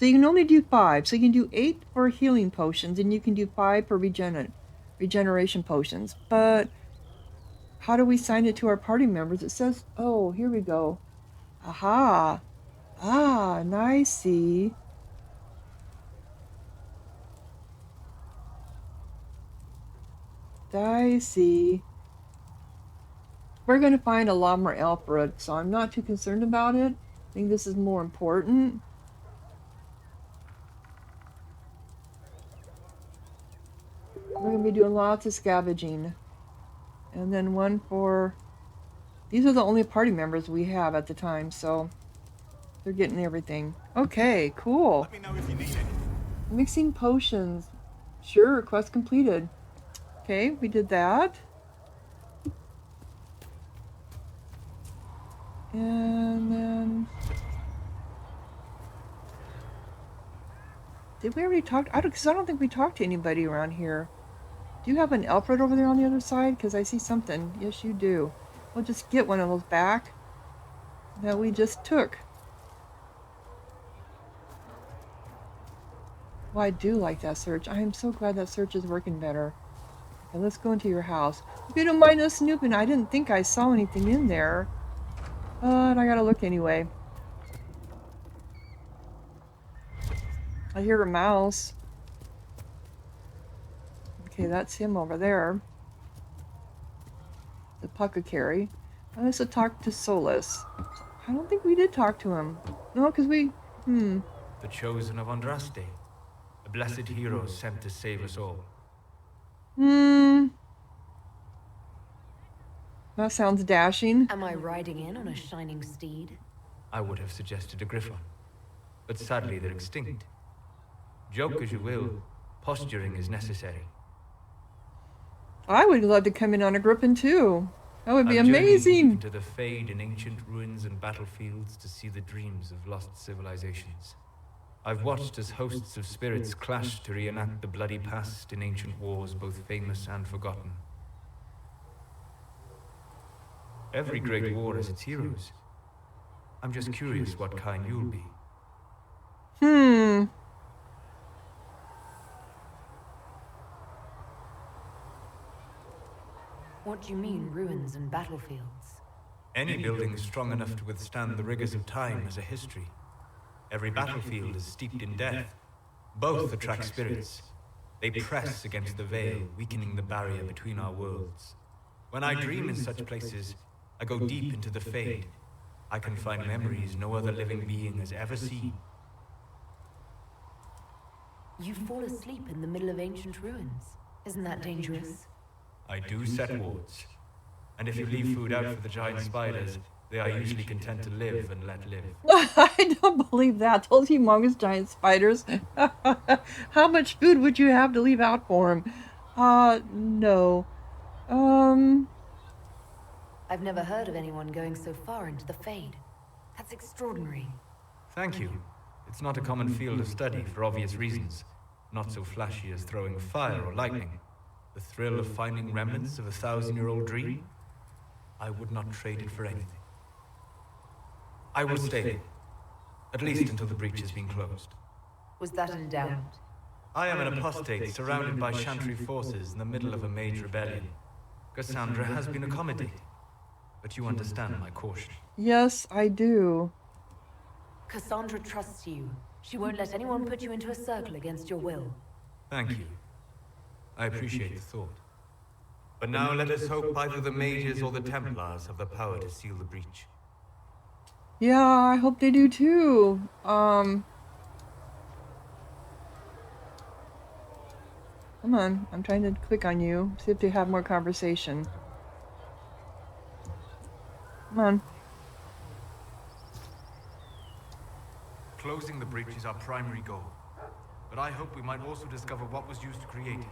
[SPEAKER 1] you can only do 5. So you can do 8 for healing potions and you can do 5 for regeneration potions. But how do we assign it to our party members? It says, oh, here we go. Aha. Ah, nice. See. I see. We're going to find a lot more Elfrid, so I'm not too concerned about it. I think this is more important. We're going to be doing lots of scavenging. And then one for... These are the only party members we have at the time, so they're getting everything. Okay, cool.
[SPEAKER 4] Let me know if you need anything.
[SPEAKER 1] Mixing potions. Sure, quest completed. Okay, we did that. And then... Did we already talk? Because I don't think we talked to anybody around here. Do you have an Elfrid over there on the other side? Because I see something. Yes, you do. We'll just get one of those back that we just took. Well, I do like that search. I am so glad that search is working better. Okay, let's go into your house. If you don't mind us snooping, I didn't think I saw anything in there. But I gotta look anyway. I hear a mouse. Okay, that's him over there. The Puckacary. Let's talk to Solas. I don't think we did talk to him. No, because we...
[SPEAKER 9] The chosen of Andraste. A blessed hero sent to save us all.
[SPEAKER 1] That sounds dashing.
[SPEAKER 7] Am I riding in on a shining steed?
[SPEAKER 9] I would have suggested a griffon, but sadly they're extinct. Joke as you will, posturing is necessary.
[SPEAKER 1] I would love to come in on a griffin too. That would be
[SPEAKER 9] I've journeyed
[SPEAKER 1] amazing.
[SPEAKER 9] into the Fade in ancient ruins and battlefields to see the dreams of lost civilizations. I've watched as hosts of spirits clash to reenact the bloody past in ancient wars, both famous and forgotten. Every great war has its heroes. I'm just curious what kind you'll be.
[SPEAKER 7] What do you mean, ruins and battlefields?
[SPEAKER 9] Any building strong enough to withstand the rigors of time has a history. Every battlefield is steeped in death. Both attract spirits. They press against the veil, weakening the barrier between our worlds. When I dream in such places, I go deep into the Fade. I can find memories no other living being has ever seen.
[SPEAKER 7] You fall asleep in the middle of ancient ruins. Isn't that dangerous?
[SPEAKER 9] I do set wards. And if you leave food out for the giant spiders, they are usually content to live and let live.
[SPEAKER 1] I don't believe that. Those humongous giant spiders. How much food would you have to leave out for them? No.
[SPEAKER 7] I've never heard of anyone going so far into the Fade. That's extraordinary.
[SPEAKER 9] Thank you. It's not a common field of study for obvious reasons. Not so flashy as throwing fire or lightning. The thrill of finding remnants of a 1,000-year-old dream? I would not trade it for anything. I will stay. At least until the breach has been closed.
[SPEAKER 7] Was that in doubt?
[SPEAKER 9] I am an apostate surrounded by Chantry forces in the middle of a major rebellion. Cassandra has been accommodating. But you understand my caution.
[SPEAKER 1] Yes, I do.
[SPEAKER 7] Cassandra trusts you. She won't let anyone put you into a circle against your will.
[SPEAKER 9] Thank you. I appreciate the thought. But now let us hope either the mages or the Templars have the power to seal the breach.
[SPEAKER 1] Yeah, I hope they do too. Come on, I'm trying to click on you, see if they have more conversation. Come on.
[SPEAKER 9] Closing the breach is our primary goal. But I hope we might also discover what was used to create it.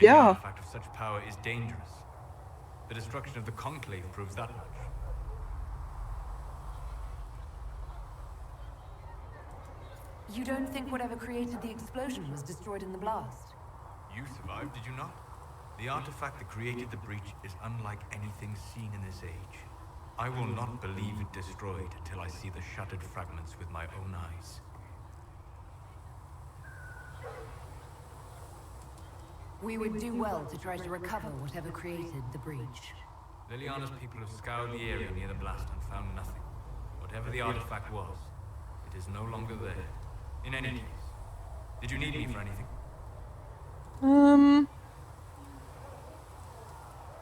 [SPEAKER 9] Any artifact of such power is dangerous. The destruction of the Conclave proves that much.
[SPEAKER 7] You don't think whatever created the explosion was destroyed in the blast?
[SPEAKER 9] You survived, did you not? The artifact that created the breach is unlike anything seen in this age. I will not believe it destroyed until I see the shattered fragments with my own eyes.
[SPEAKER 7] We would do well to try to recover whatever created the breach.
[SPEAKER 9] Liliana's people have scoured the area near the blast and found nothing. Whatever the artifact was, it is no longer there. In any case, did you need me for anything?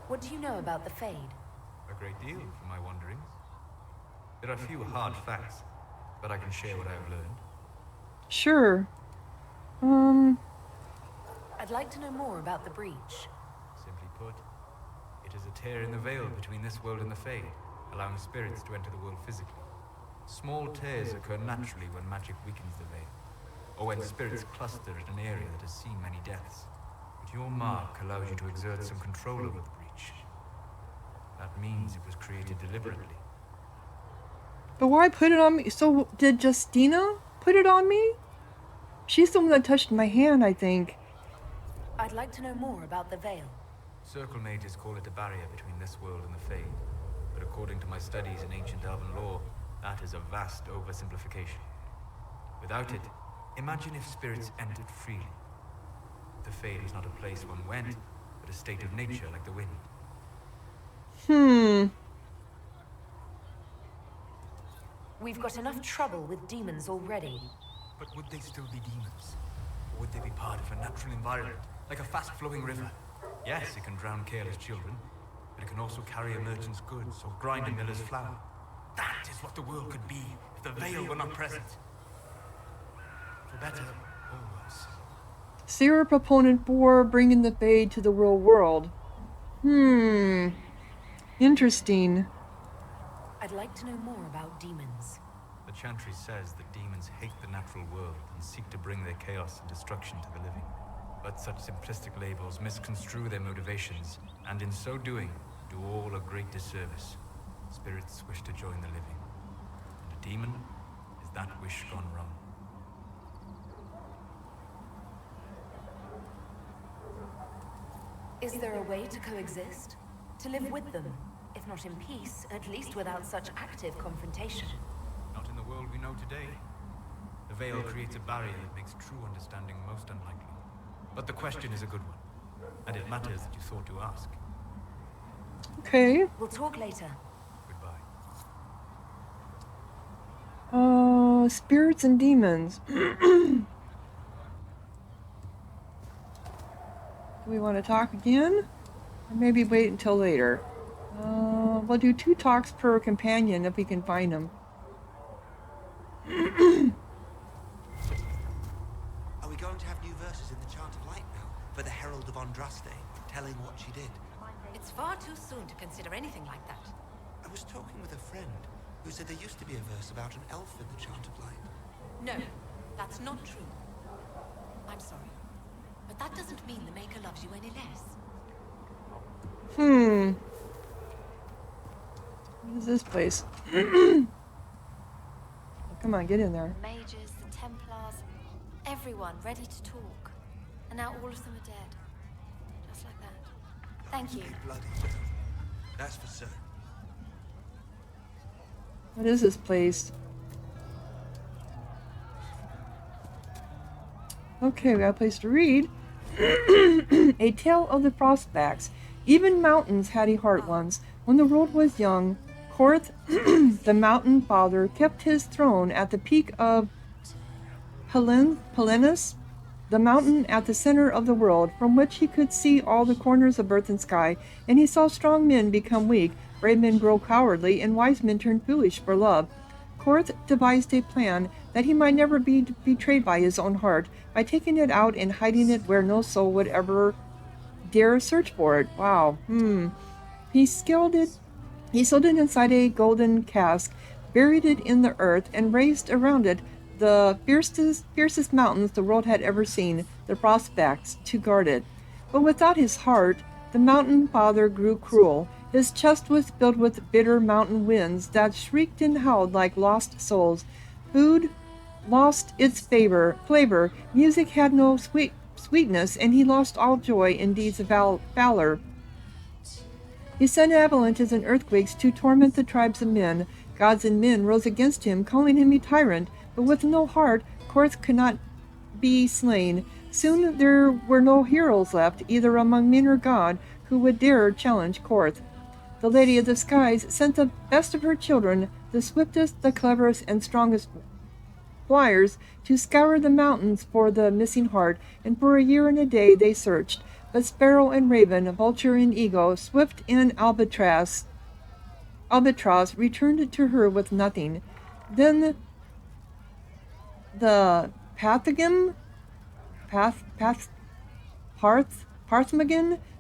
[SPEAKER 7] What do you know about the Fade?
[SPEAKER 9] A great deal from my wanderings. There are few hard facts, but I can share what I have learned.
[SPEAKER 1] Sure.
[SPEAKER 7] I'd like to know more about the breach.
[SPEAKER 9] Simply put, it is a tear in the veil between this world and the Fade, allowing spirits to enter the world physically. Small tears occur naturally when magic weakens the veil, or when spirits cluster in an area that has seen many deaths. But your mark allows you to exert some control over the breach. That means it was created deliberately.
[SPEAKER 1] But why put it on me? So did Justina put it on me? She's the one that touched my hand, I think.
[SPEAKER 7] I'd like to know more about the veil.
[SPEAKER 9] Circle mages call it a barrier between this world and the Fade, but according to my studies in ancient elven lore, that is a vast oversimplification. Without it, imagine if spirits entered freely. The Fade was not a place one went, but a state of nature like the wind.
[SPEAKER 7] We've got enough trouble with demons already.
[SPEAKER 9] But would they still be demons? Or would they be part of a natural environment, like a fast-flowing river? Yes, it can drown careless children, but it can also carry a merchant's goods or grind a miller's flour. That is what the world could be if the Veil were not present. For better or worse.
[SPEAKER 1] Sahara proponent for bringing the Fade to the real world. Interesting.
[SPEAKER 7] I'd like to know more about demons.
[SPEAKER 9] The Chantry says that demons hate the natural world and seek to bring their chaos and destruction to the living. But such simplistic labels misconstrue their motivations, and in so doing, do all a great disservice. Spirits wish to join the living, and a demon is that wish gone wrong.
[SPEAKER 7] Is there a way to coexist? To live with them? If not in peace, at least without such active confrontation.
[SPEAKER 9] Not in the world we know today. The Veil creates a barrier that makes true understanding most unlikely. But the question is a good one, and it matters that you thought to ask.
[SPEAKER 1] Okay.
[SPEAKER 7] We'll talk later.
[SPEAKER 9] Goodbye.
[SPEAKER 1] Spirits and demons. Do we want to talk again? Or maybe wait until later? We'll do 2 talks per companion if we can find them.
[SPEAKER 2] Are we going to have new verses in the Chant of Light now for the Herald of Andraste, telling what she did?
[SPEAKER 8] It's far too soon to consider anything like that.
[SPEAKER 2] I was talking with a friend who said there used to be a verse about an elf in the Chant of Light.
[SPEAKER 8] No, that's not true. I'm sorry, but that doesn't mean the Maker loves you any less.
[SPEAKER 1] What is this place? Come on, get in there.
[SPEAKER 10] The mages, the Templars, everyone ready to talk. And now all of them are dead. Just like that. Thank you.
[SPEAKER 2] Bloody. That's for certain.
[SPEAKER 1] What is this place? Okay, we got a place to read. A Tale of the Frostbacks. Even mountains had a heart once. When the world was young, Korth, the mountain father, kept his throne at the peak of Helenus, the mountain at the center of the world, from which he could see all the corners of earth and sky, and he saw strong men become weak, brave men grow cowardly, and wise men turn foolish for love. Korth devised a plan that he might never be betrayed by his own heart, by taking it out and hiding it where no soul would ever dare search for it. Wow. He sealed it inside a golden cask, buried it in the earth, and raised around it the fiercest mountains the world had ever seen, the Frostbacks, to guard it. But without his heart, the mountain father grew cruel. His chest was filled with bitter mountain winds that shrieked and howled like lost souls. Food lost its flavor. Music had no sweetness, and he lost all joy in deeds of valor. He sent avalanches and earthquakes to torment the tribes of men. Gods and men rose against him, calling him a tyrant, but with no heart, Korth could not be slain. Soon there were no heroes left, either among men or God, who would dare challenge Korth. The Lady of the Skies sent the best of her children, the swiftest, the cleverest, and strongest flyers, to scour the mountains for the missing heart, and for a year and a day they searched. But sparrow and raven, vulture and eagle, swift and albatross returned to her with nothing. Then the Parthmagan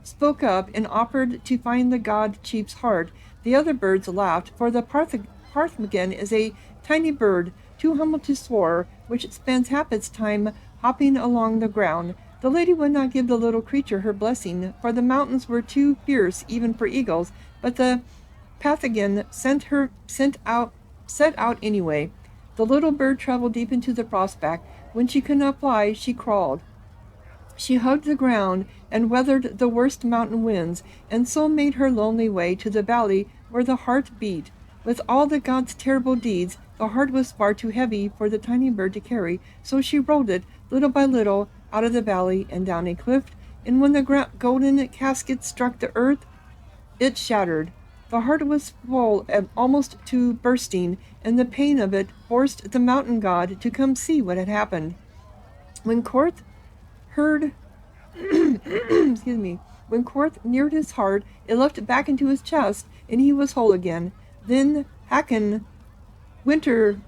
[SPEAKER 1] spoke up and offered to find the god chief's heart. The other birds laughed, for the Parthmagan is a tiny bird, too humble to soar, which spends half its time hopping along the ground. The lady would not give the little creature her blessing, for the mountains were too fierce even for eagles, but the Pathagan set out anyway. The little bird traveled deep into the Frostback. When she could not fly, she crawled. She hugged the ground and weathered the worst mountain winds, and so made her lonely way to the valley where the heart beat. With all the god's terrible deeds, the heart was far too heavy for the tiny bird to carry, so she rolled it, little by little, out of the valley and down a cliff, and when the golden casket struck the earth, it shattered. The heart was full, almost to bursting, and the pain of it forced the mountain god to come see what had happened. When Korth heard, excuse me, when Korth neared his heart, it leapt back into his chest, and he was whole again. Then Hakon Wintersorest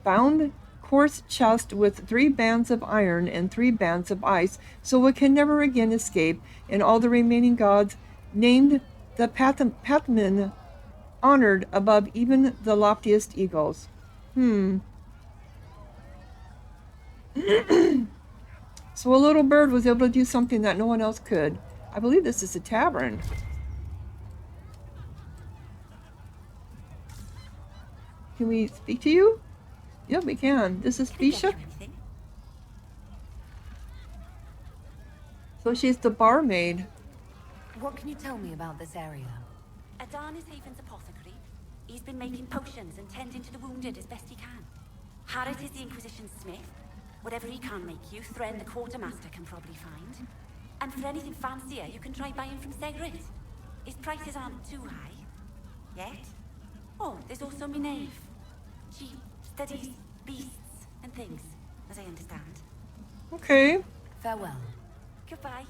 [SPEAKER 1] bound Korth's chest with 3 bands of iron and 3 bands of ice, so it can never again escape, and all the remaining gods named the Pathman honored above even the loftiest eagles. So a little bird was able to do something that no one else could. I believe this is a tavern. Can we speak to you? Yep, we can. This is Bisha. So she's the barmaid.
[SPEAKER 7] What can you tell me about this area?
[SPEAKER 11] Adan is Haven's apothecary. He's been making potions and tending to the wounded as best he can. Harrod is the Inquisition smith. Whatever he can't make you, Thren the quartermaster can probably find. And for anything fancier, you can try buying from Segrit. His prices aren't too high. Yet. Oh, there's also Minave. She studies beasts and things, as I understand.
[SPEAKER 1] Okay.
[SPEAKER 7] Farewell.
[SPEAKER 11] Goodbye.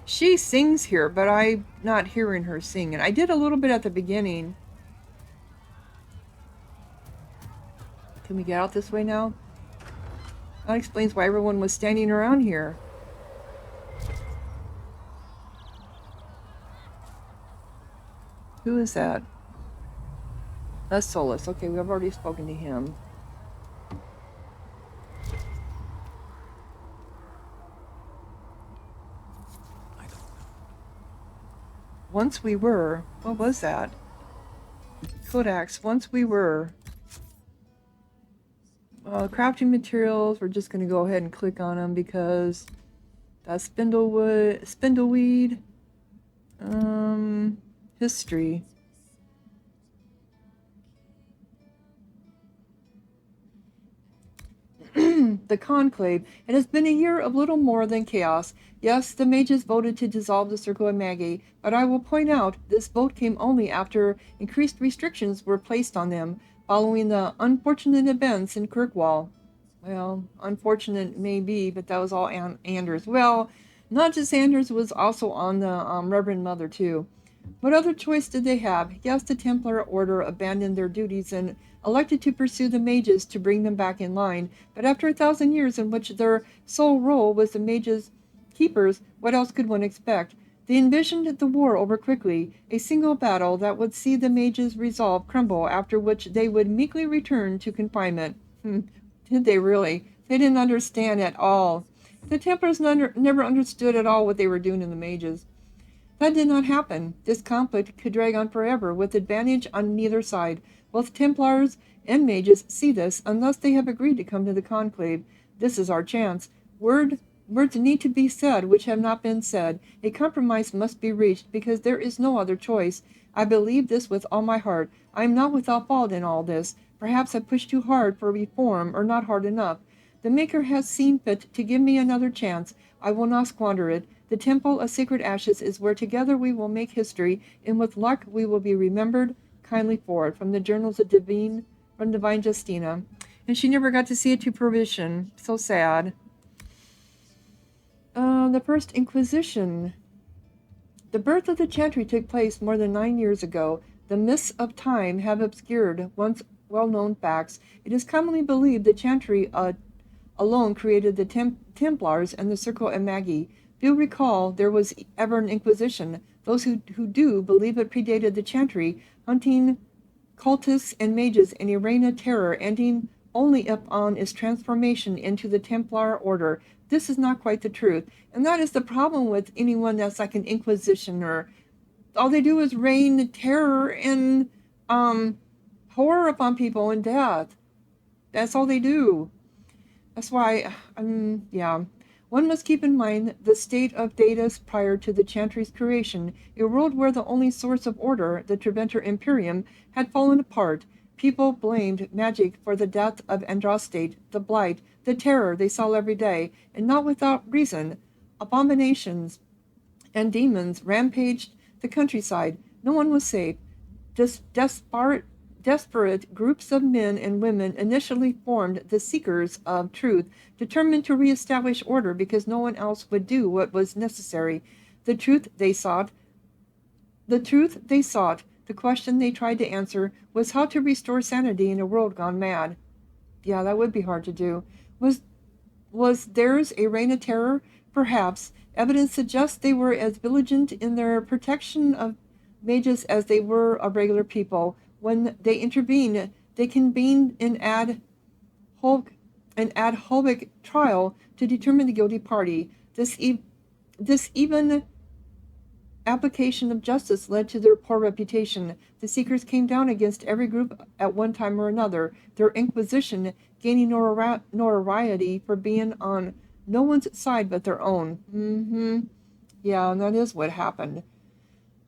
[SPEAKER 1] She sings here, but I'm not hearing her sing. And I did a little bit at the beginning. Can we get out this way now? That explains why everyone was standing around here. Who is that? That's Solas. Okay, we've already spoken to him. Once we were... What was that? Codex. Once we were... crafting materials. We're just going to go ahead and click on them because that's spindleweed. History. The Conclave. It has been a year of little more than chaos. Yes, the mages voted to dissolve the Circle of Magi, but I will point out this vote came only after increased restrictions were placed on them, following the unfortunate events in Kirkwall. Well, unfortunate maybe, but that was all Anders. Well, not just Anders, was also on the Reverend Mother too. What other choice did they have? Yes, the Templar Order abandoned their duties and elected to pursue the mages to bring them back in line, but after 1,000 years in which their sole role was the mages' keepers, what else could one expect? They envisioned the war over quickly, a single battle that would see the mages' resolve crumble, after which they would meekly return to confinement. Did they really? They didn't understand at all. The Templars never understood at all what they were doing to the mages. That did not happen. This conflict could drag on forever, with advantage on neither side. Both Templars and mages see this, unless they have agreed to come to the Conclave. This is our chance. Words need to be said which have not been said. A compromise must be reached, because there is no other choice. I believe this with all my heart. I am not without fault in all this. Perhaps I pushed too hard for reform, or not hard enough. The Maker has seen fit to give me another chance. I will not squander it. The Temple of Sacred Ashes is where together we will make history, and with luck we will be remembered kindly for it. From the Journals of Divine Justina. And she never got to see it to fruition. So sad. The First Inquisition. The birth of the Chantry took place more than 9 years ago. The mists of time have obscured once well-known facts. It is commonly believed the Chantry alone created the Templars and the Circle of Magi. Do recall there was ever an Inquisition. Those who do believe it predated the Chantry, hunting cultists and mages in a reign of terror, ending only upon its transformation into the Templar Order. This is not quite the truth, and that is the problem with anyone that's like an Inquisitioner. All they do is rain terror and horror upon people and death. That's all they do. That's why, yeah. One must keep in mind the state of Datus prior to the Chantry's creation, a world where the only source of order, the Treventer Imperium, had fallen apart. People blamed magic for the death of Andrastate, the blight, the terror they saw every day, and not without reason. Abominations and demons rampaged the countryside. No one was safe. Desperate groups of men and women initially formed the Seekers of Truth, determined to reestablish order because no one else would do what was necessary. The truth they sought, the question they tried to answer, was how to restore sanity in a world gone mad. Yeah, that would be hard to do. Was theirs a reign of terror? Perhaps. Evidence suggests they were as vigilant in their protection of mages as they were of regular people. When they intervened, they convened an ad hoc trial to determine the guilty party. This even application of justice led to their poor reputation. The Seekers came down against every group at one time or another, their Inquisition gaining notoriety for being on no one's side but their own. Yeah, and that is what happened.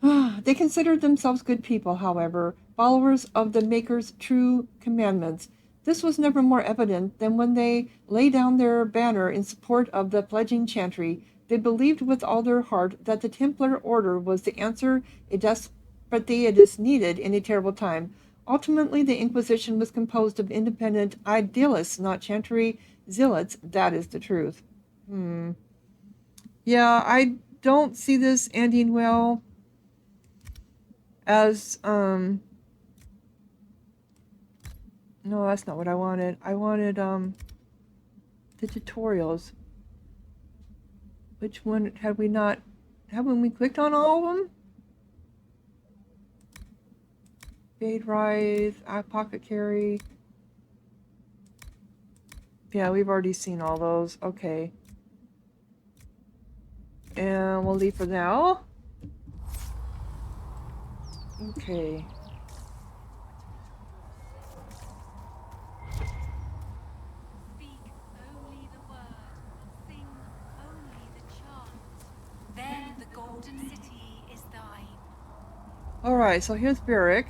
[SPEAKER 1] They considered themselves good people, however, followers of the Maker's true commandments. This was never more evident than when they lay down their banner in support of the fledgling Chantry. They believed with all their heart that the Templar Order was the answer a desperate deist needed in a terrible time. Ultimately, the Inquisition was composed of independent idealists, not Chantry zealots. That is the truth. Yeah, I don't see this ending well. As, no, that's not what I wanted. I wanted, the tutorials. Which one had we not, haven't we clicked on all of them? Fade Rise, Apothecary. Yeah, we've already seen all those. Okay. And we'll leave for now. Okay.
[SPEAKER 3] Speak only the word, sing only the chant. Then the golden city is thine.
[SPEAKER 1] Alright, so here's Varric.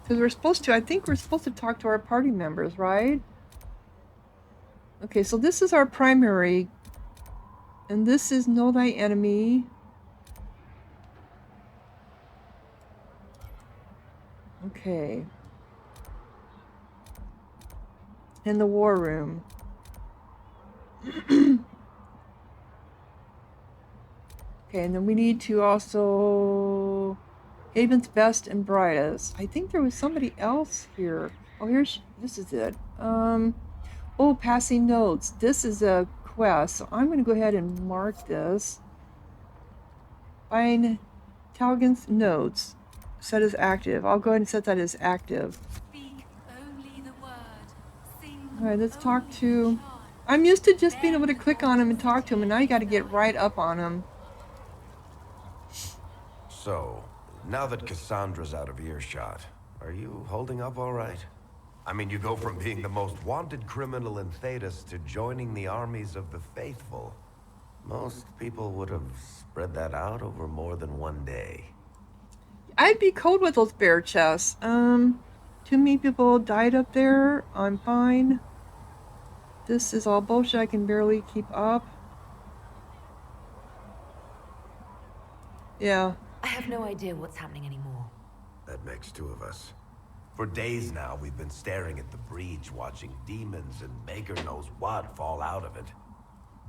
[SPEAKER 1] Because we're supposed to, I think we're supposed to talk to our party members, right? Okay, so this is our primary. And this is Know Thy Enemy. Okay. In the war room. Okay, and then we need to also Haven's Best and Brightest. I think there was somebody else here. Oh, here's, this is it. Oh, passing notes. This is a quest, so I'm going to go ahead and mark this. Find Talgan's notes. Set as active. I'll go ahead and set that as active.
[SPEAKER 3] Speak only the word, sing.
[SPEAKER 1] Alright, let's talk to... I'm used to just being able to click on him and talk to him, and now you got to get right up on him.
[SPEAKER 12] So, now that Cassandra's out of earshot, are you holding up all right? I mean, you go from being the most wanted criminal in Thedas to joining the armies of the faithful. Most people would have spread that out over more than one day.
[SPEAKER 1] I'd be cold with those bear chests. Too many people died up there. I'm fine. This is all bullshit. I can barely keep up. Yeah.
[SPEAKER 7] I have no idea what's happening anymore.
[SPEAKER 12] That makes two of us. For days now, we've been staring at the breach, watching demons and Maker knows what fall out of it.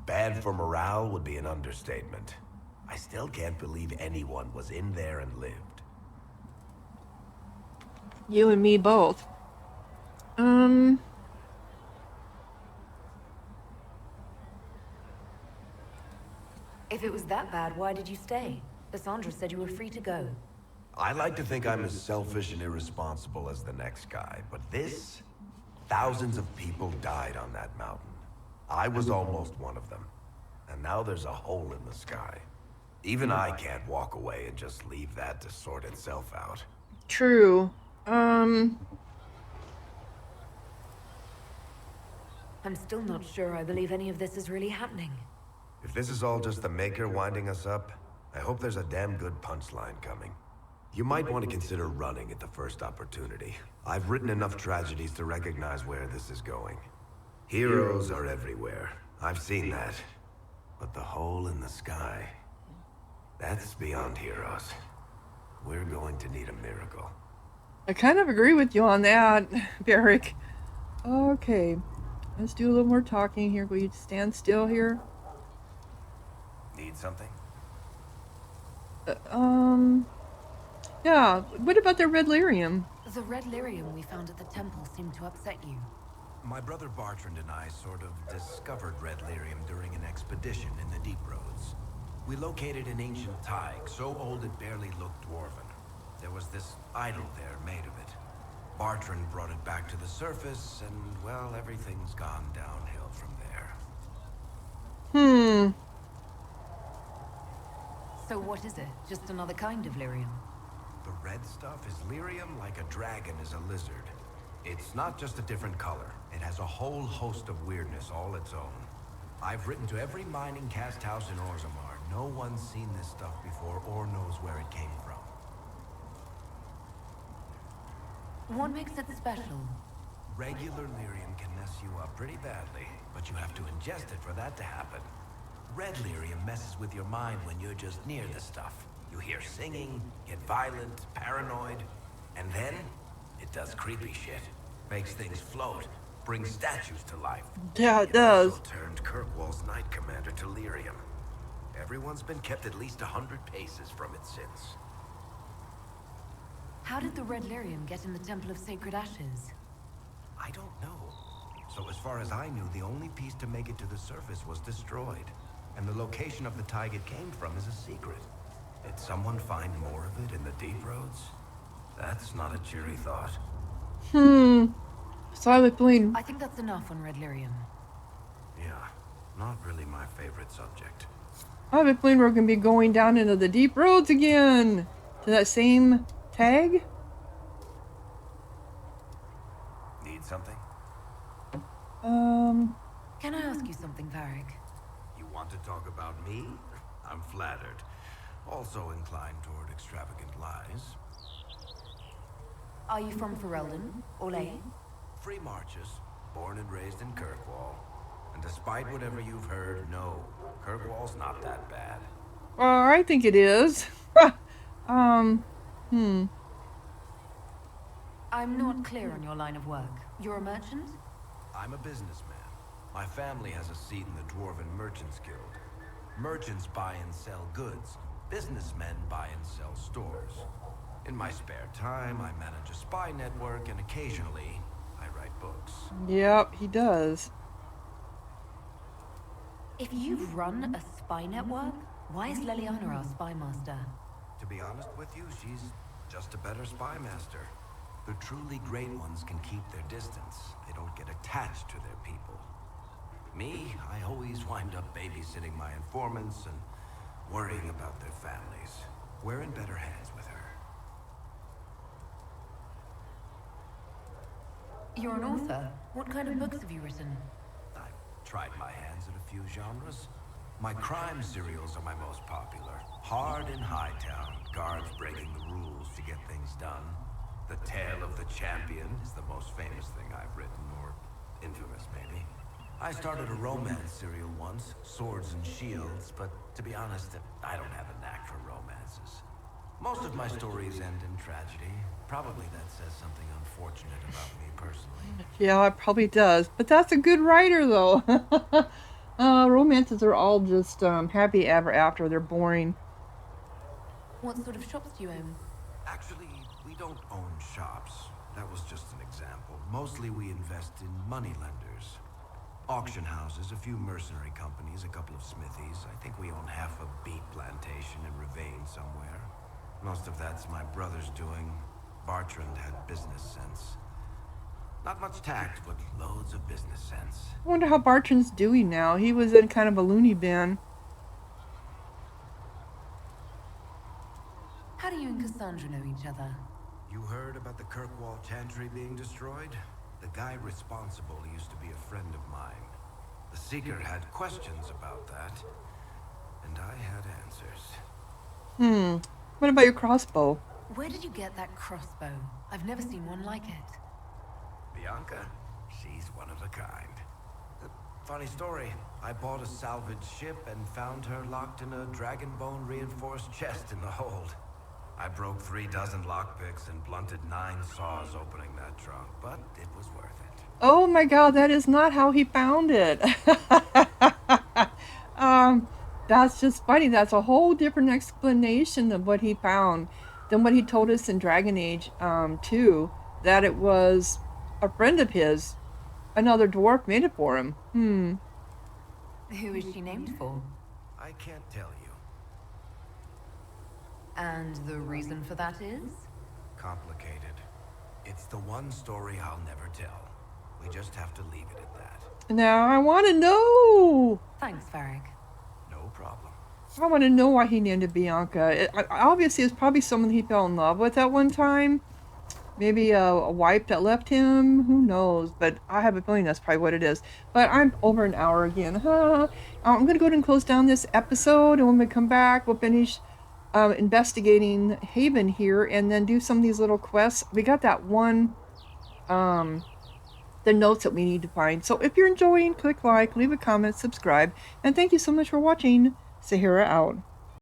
[SPEAKER 12] Bad for morale would be an understatement. I still can't believe anyone was in there and lived.
[SPEAKER 1] You and me both.
[SPEAKER 7] If it was that bad, why did you stay? Cassandra said you were free to go.
[SPEAKER 12] I like to think I'm as selfish and irresponsible as the next guy, but this... Thousands of people died on that mountain. I was almost one of them. And now there's a hole in the sky. Even I can't walk away and just leave that to sort itself out.
[SPEAKER 1] True.
[SPEAKER 7] I'm still not sure I believe any of this is really happening.
[SPEAKER 12] If this is all just the Maker winding us up, I hope there's a damn good punchline coming. You might want to consider running at the first opportunity. I've written enough tragedies to recognize where this is going. Heroes are everywhere. I've seen that. But the hole in the sky, that's beyond heroes. We're going to need a miracle.
[SPEAKER 1] I kind of agree with you on that, Varric. Okay, let's do a little more talking here. Will you stand still here?
[SPEAKER 12] Need something?
[SPEAKER 1] Yeah, what about the red lyrium?
[SPEAKER 7] The red lyrium we found at the temple seemed to upset you.
[SPEAKER 12] My brother Bartrand and I sort of discovered red lyrium during an expedition in the Deep Roads. We located an ancient thaig, so old it barely looked dwarven. There was this idol there made of it. Bartrand brought it back to the surface, and, well, everything's gone downhill from there.
[SPEAKER 7] So what is it? Just another kind of lyrium?
[SPEAKER 12] The red stuff is lyrium like a dragon is a lizard. It's not just a different color. It has a whole host of weirdness all its own. I've written to every mining cast house in Orzammar. No one's seen this stuff before or knows where it came from.
[SPEAKER 7] What makes it special?
[SPEAKER 12] Regular lyrium can mess you up pretty badly, but you have to ingest it for that to happen. Red lyrium messes with your mind when you're just near the stuff. You hear singing, get violent, paranoid, and then it does creepy shit. Makes things float, brings statues to life.
[SPEAKER 1] Yeah, it does.
[SPEAKER 12] Also turned Kirkwall's Knight Commander to lyrium. Everyone's been kept at least 100 paces from it since.
[SPEAKER 7] How did the red lyrium get in the Temple of Sacred Ashes?
[SPEAKER 12] I don't know. So as far as I knew, the only piece to make it to the surface was destroyed. And the location of the thaig it came from is a secret. Did someone find more of it in the Deep Roads? That's not a cheery thought.
[SPEAKER 1] Silent Bleen.
[SPEAKER 7] I think that's enough on red lyrium.
[SPEAKER 12] Yeah, not really my favorite subject.
[SPEAKER 1] Silent Bleen, we're going to be going down into the Deep Roads again. To that same tag?
[SPEAKER 12] Need something?
[SPEAKER 7] Can I ask you something, Varric?
[SPEAKER 12] You want to talk about me? I'm flattered. Also inclined toward extravagant lies.
[SPEAKER 7] Are you from Ferelden? Orlais?
[SPEAKER 12] Free Marches, born and raised in Kirkwall. And despite whatever you've heard, no, Kirkwall's not that bad.
[SPEAKER 1] I think it is.
[SPEAKER 7] I'm not clear on your line of work. You're a merchant?
[SPEAKER 12] I'm a businessman. My family has a seat in the Dwarven Merchants Guild. Merchants buy and sell goods. Businessmen buy and sell stores. In my spare time, I manage a spy network, and occasionally, I write books.
[SPEAKER 1] Yep, he does.
[SPEAKER 7] If you run a spy network, why is Leliana our spy master?
[SPEAKER 12] To be honest with you, she's just a better spy master. The truly great ones can keep their distance. They don't get attached to their people. Me, I always wind up babysitting my informants and worrying about their families. We're in better hands with her.
[SPEAKER 7] You're an author. What kind of books have you written?
[SPEAKER 12] I've tried my hands at a few genres. My crime serials are my most popular. Hard in Hightown, guards breaking the rules to get things done. The Tale of the Champion is the most famous thing I've written, or infamous maybe. I started a romance serial once, Swords and Shields, but to be honest, I don't have a knack for romances. Most of my stories end in tragedy. Probably that says something unfortunate about me personally.
[SPEAKER 1] Yeah, it probably does. But that's a good writer, though. Romances are all just happy ever after. They're boring.
[SPEAKER 7] What sort of shops do you own?
[SPEAKER 12] Actually, we don't own shops. That was just an example. Mostly we invest in moneylenders. Auction houses, a few mercenary companies, a couple of smithies. I think we own half a beet plantation in Ravane somewhere. Most of that's my brother's doing. Bartrand had business sense. Not much tact, but loads of business sense.
[SPEAKER 1] I wonder how Bartrand's doing now. He was in kind of a loony bin.
[SPEAKER 7] How do you and Cassandra know each other?
[SPEAKER 12] You heard about the Kirkwall Chantry being destroyed? The guy responsible used to be a friend of mine. The Seeker had questions about that, and I had answers.
[SPEAKER 1] What about your crossbow?
[SPEAKER 7] Where did you get that crossbow? I've never seen one like it.
[SPEAKER 12] Bianca, she's one of a kind. Funny story. I bought a salvaged ship and found her locked in a dragonbone reinforced chest in the hold. I broke 36 lockpicks and blunted 9 saws opening that trunk, but it was worth it.
[SPEAKER 1] Oh my god, that is not how he found it. That's just funny. That's a whole different explanation of what he found than what he told us in Dragon Age 2, that it was a friend of his, another dwarf, made it for him.
[SPEAKER 7] Who is she named for?
[SPEAKER 12] I can't tell you.
[SPEAKER 7] And the reason for that is?
[SPEAKER 12] Complicated. It's the one story I'll never tell. We just have to leave it at that.
[SPEAKER 1] Now I want to know.
[SPEAKER 7] Thanks, Varric.
[SPEAKER 12] No problem.
[SPEAKER 1] I want to know why he named it Bianca. Obviously, it's probably someone he fell in love with at one time. Maybe a wife that left him. Who knows? But I have a feeling that's probably what it is. But I'm over an hour again. I'm going to go ahead and close down this episode. And when we come back, we'll finish investigating Haven here. And then do some of these little quests. We got that one... the notes that we need to find. So if you're enjoying, click like, leave a comment, subscribe. And thank you so much for watching. Sahara out.